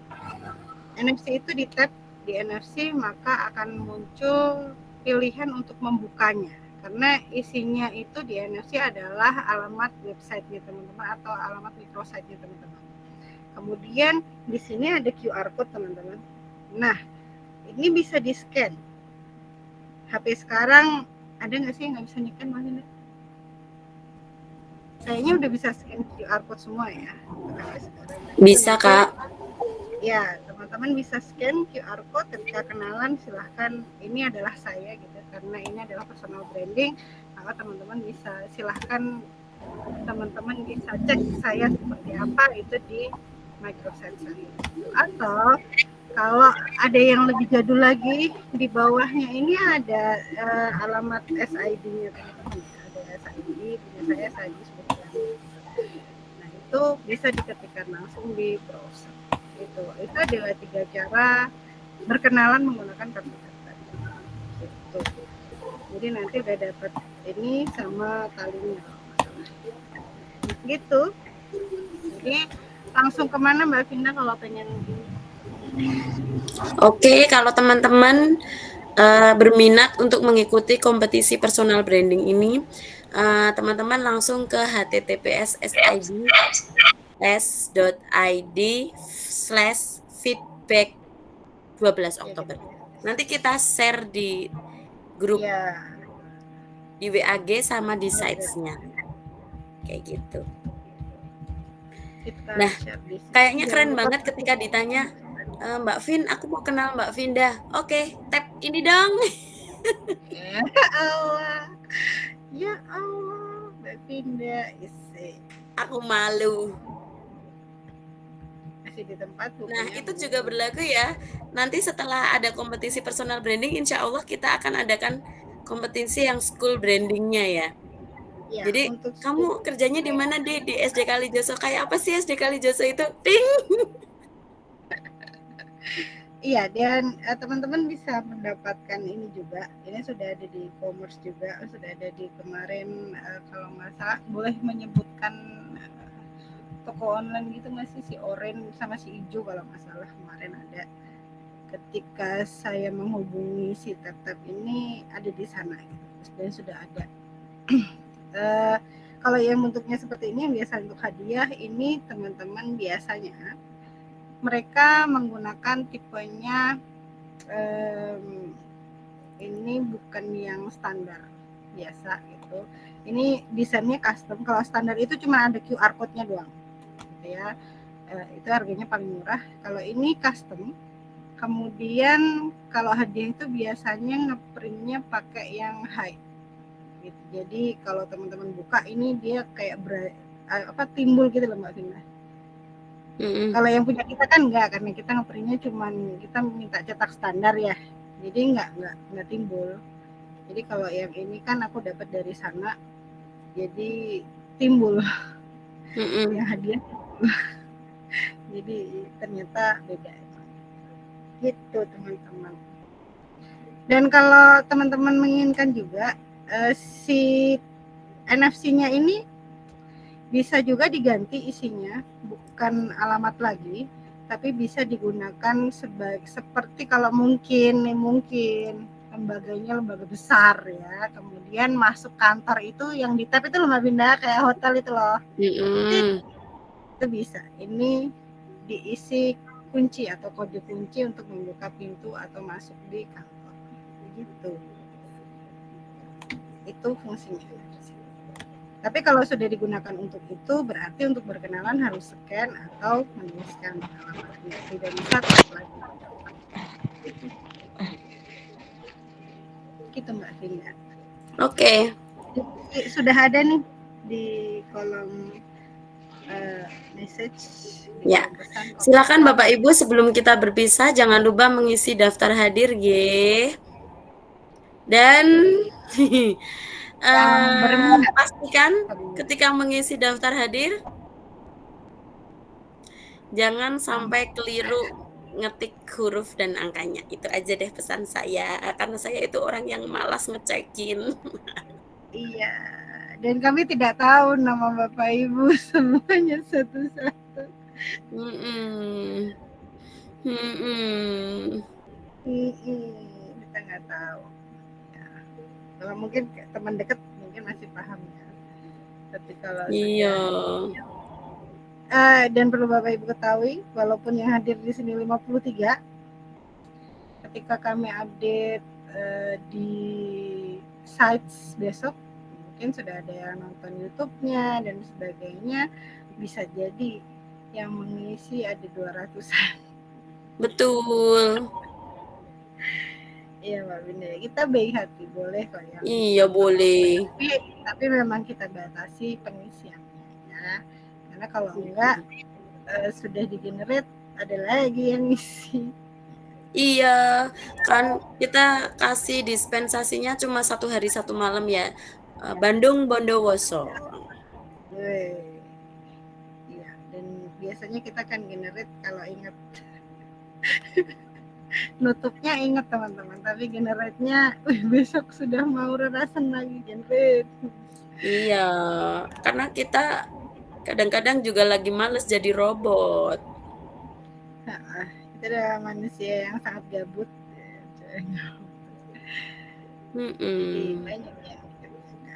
NFC itu di tap di NFC, maka akan muncul pilihan untuk membukanya, karena isinya itu di NFC adalah alamat website-nya teman-teman atau alamat microsite-nya teman-teman. Kemudian di sini ada QR code teman-teman. Nah, ini bisa di-scan. HP sekarang ada nggak sih yang nggak bisa nyikan Mas Indah? Kayaknya udah bisa scan QR code semua ya. Bisa Kak. Ya, teman-teman bisa scan QR code ketika kenalan, silahkan ini adalah saya gitu, karena ini adalah personal branding, maka teman-teman bisa silahkan teman-teman bisa cek saya seperti apa itu di microsite saya. Atau kalau ada yang lebih jadul lagi, di bawahnya ini ada alamat SID-nya teman-teman. Ada SID, punya saya SID seperti itu. Nah, itu bisa diketikkan langsung di browser. Itu adalah 3 cara berkenalan menggunakan kartu tadi. Gitu. Jadi nanti udah dapat ini sama talinya. Gitu. Jadi langsung kemana Mbak Vinda kalau pengen Oke, kalau teman-teman berminat untuk mengikuti kompetisi personal branding ini, teman-teman langsung ke https://feedback 12 Oktober. Nanti kita share di grup di WAG sama di sites-nya. Kayak gitu. Nah, kayaknya keren banget ketika ditanya, Mbak Vin, aku mau kenal Mbak Vinda. Oke, tap ini dong. Ya Allah. Ya Allah, Mbak Vinda isi. Aku malu. Masih di tempat. Nah, itu juga berlaku ya. Nanti setelah ada kompetisi personal branding, insya Allah kita akan adakan kompetisi yang school brandingnya ya. Ya, jadi kamu kerjanya di mana di SD Kalijoso? Kayak apa sih SD Kalijoso itu? Ting. Iya, dan teman-teman bisa mendapatkan ini juga. Ini sudah ada di e-commerce juga, sudah ada di kemarin kalau nggak salah boleh menyebutkan toko online gitu nggak sih, si Oren sama si Ijo kalau nggak salah kemarin ada. Ketika saya menghubungi si Tap-Tap ini ada di sana gitu, dan sudah ada. Kalau yang bentuknya seperti ini yang biasa untuk hadiah, ini teman-teman biasanya mereka menggunakan tipenya ini bukan yang standar biasa gitu. Ini desainnya custom. Kalau standar itu cuma ada QR code-nya doang gitu ya. Itu harganya paling murah. Kalau ini custom, kemudian kalau hadiah itu biasanya ngeprintnya pakai yang high gitu. Jadi kalau teman-teman buka ini dia kayak timbul gitu loh Mbak Vinda. Kalau yang punya kita kan enggak, karena kita ngeprintnya cuman kita minta cetak standar ya, jadi enggak timbul. Jadi kalau yang ini kan aku dapat dari sana, jadi timbul. Yang hadiah jadi ternyata beda gitu teman-teman. Dan kalau teman-teman menginginkan juga si NFC-nya ini bisa juga diganti isinya, bukan alamat lagi, tapi bisa digunakan seperti kalau mungkin lembaganya lembaga besar ya, kemudian masuk kantor itu yang di tap itu Mbak Vinda kayak hotel itu loh. Itu bisa. Ini diisi kunci atau kode kunci untuk membuka pintu atau masuk di kantor. Begitu. Itu fungsinya. Tapi kalau sudah digunakan untuk itu, berarti untuk berkenalan harus scan atau menuliskan alamatnya. Tidak bisa tap lagi. Gitu Mbak Vinda. Oke. Sudah ada nih di kolom message. Ya, silakan Bapak Ibu sebelum kita berpisah jangan lupa mengisi daftar hadir G. Dan pastikan ketika mengisi daftar hadir jangan sampai keliru ngetik huruf dan angkanya. Itu aja deh pesan saya, karena saya itu orang yang malas ngecekin. Iya, dan kami tidak tahu nama Bapak Ibu semuanya satu-satu. Kita nggak tahu. Ya. Kalau mungkin teman dekat mungkin masih paham ya. Tapi kalau dan perlu Bapak Ibu ketahui, walaupun yang hadir di sini 53, ketika kami update di sites besok, mungkin sudah ada yang nonton YouTube-nya dan sebagainya, bisa jadi yang mengisi ada 200-an. Betul. Iya Mbak Vinda, kita baik hati boleh kok ya. Iya boleh. Tapi memang kita batasi pengisiannya ya. Karena kalau enggak sudah di-generate ada lagi yang ngisi. Iya, kan kita kasih dispensasinya cuma 1 hari 1 malam ya. Bandung Bondowoso. Iya, dan biasanya kita kan generate kalau ingat nutupnya ingat teman-teman, tapi generate-nya besok sudah mau rerasan lagi generate. Iya, karena kita kadang-kadang juga lagi males jadi robot. Kita adalah manusia yang sangat gabut. Jadi banyak yang kita bisa.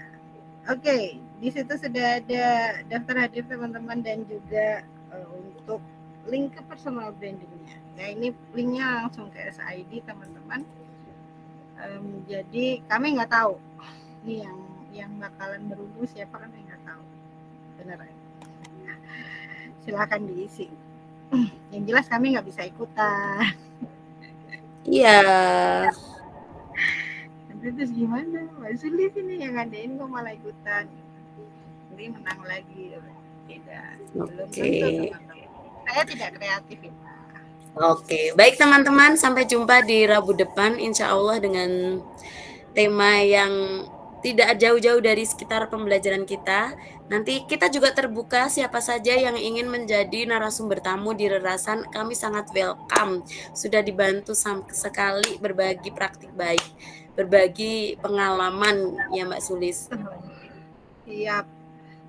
Oke, di situ sudah ada daftar hadir teman-teman dan juga untuk link ke personal brandingnya. Ya, ini linknya langsung ke SID teman-teman. Jadi kami nggak tahu ini yang bakalan beruntung siapa, kan nggak tahu. Beneran. Silakan diisi. Yang jelas kami nggak bisa ikutan. Iya. Terus gimana? Mbak Sulis ini yang ngadain kok malah ikutan. Jadi menang lagi. Tidak. Belum tentu teman-teman. Saya tidak kreatif ya. Oke, baik teman-teman, sampai jumpa di Rabu depan insya Allah dengan tema yang tidak jauh-jauh dari sekitar pembelajaran kita. Nanti kita juga terbuka siapa saja yang ingin menjadi narasumber tamu di Rerasan, kami sangat welcome. Sudah dibantu sekali berbagi praktik baik, berbagi pengalaman ya Mbak Sulis. Siap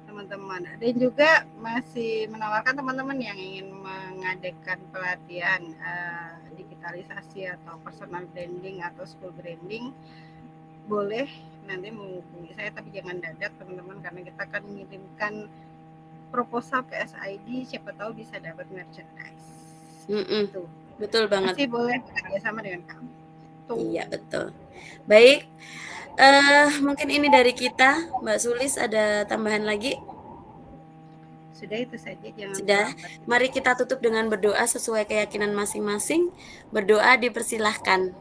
teman-teman. Dan juga masih menawarkan teman-teman yang ingin mengadakan pelatihan digitalisasi atau personal branding atau school branding, boleh nanti menghubungi saya, tapi jangan dadak teman-teman, karena kita akan mengirimkan proposal ke SID, siapa tahu bisa dapat merchandise. Gitu. Betul banget. Masih boleh bekerjasama dengan kami. Iya betul. Baik, mungkin ini dari kita. Mbak Sulis ada tambahan lagi? Sudah, itu saja. Jangan sudah. Mari kita tutup dengan berdoa sesuai keyakinan masing-masing. Berdoa dipersilahkan.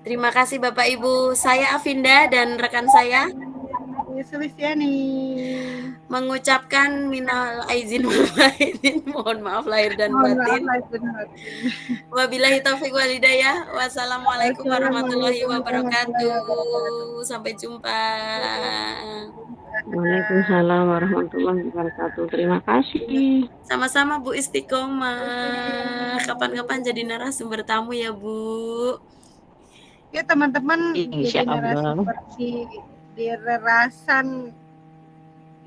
Terima kasih Bapak Ibu. Saya Avinda dan rekan saya Sulistiani mengucapkan minal aizin wal faizin, mohon maaf lahir dan batin. Wabillahi taufiq wal hidayah. Wassalamualaikum warahmatullahi wabarakatuh. Sampai jumpa. Waalaikumsalam warahmatullahi wabarakatuh. Terima kasih. Sama-sama Bu Istiqomah. Kapan-kapan jadi narasumber tamu ya Bu. Ya teman-teman, Insya jadi narasumber di Rerasan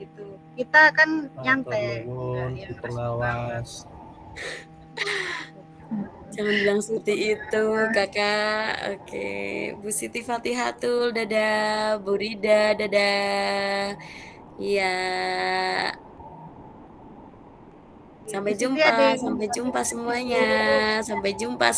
itu kita kan nyantai, pengawas. Jangan bilang seperti itu kakak. Oke, Bu Siti Fatihatul, dadah. Bu Rida, dadah. Iya. Sampai jumpa semuanya. Sampai jumpa.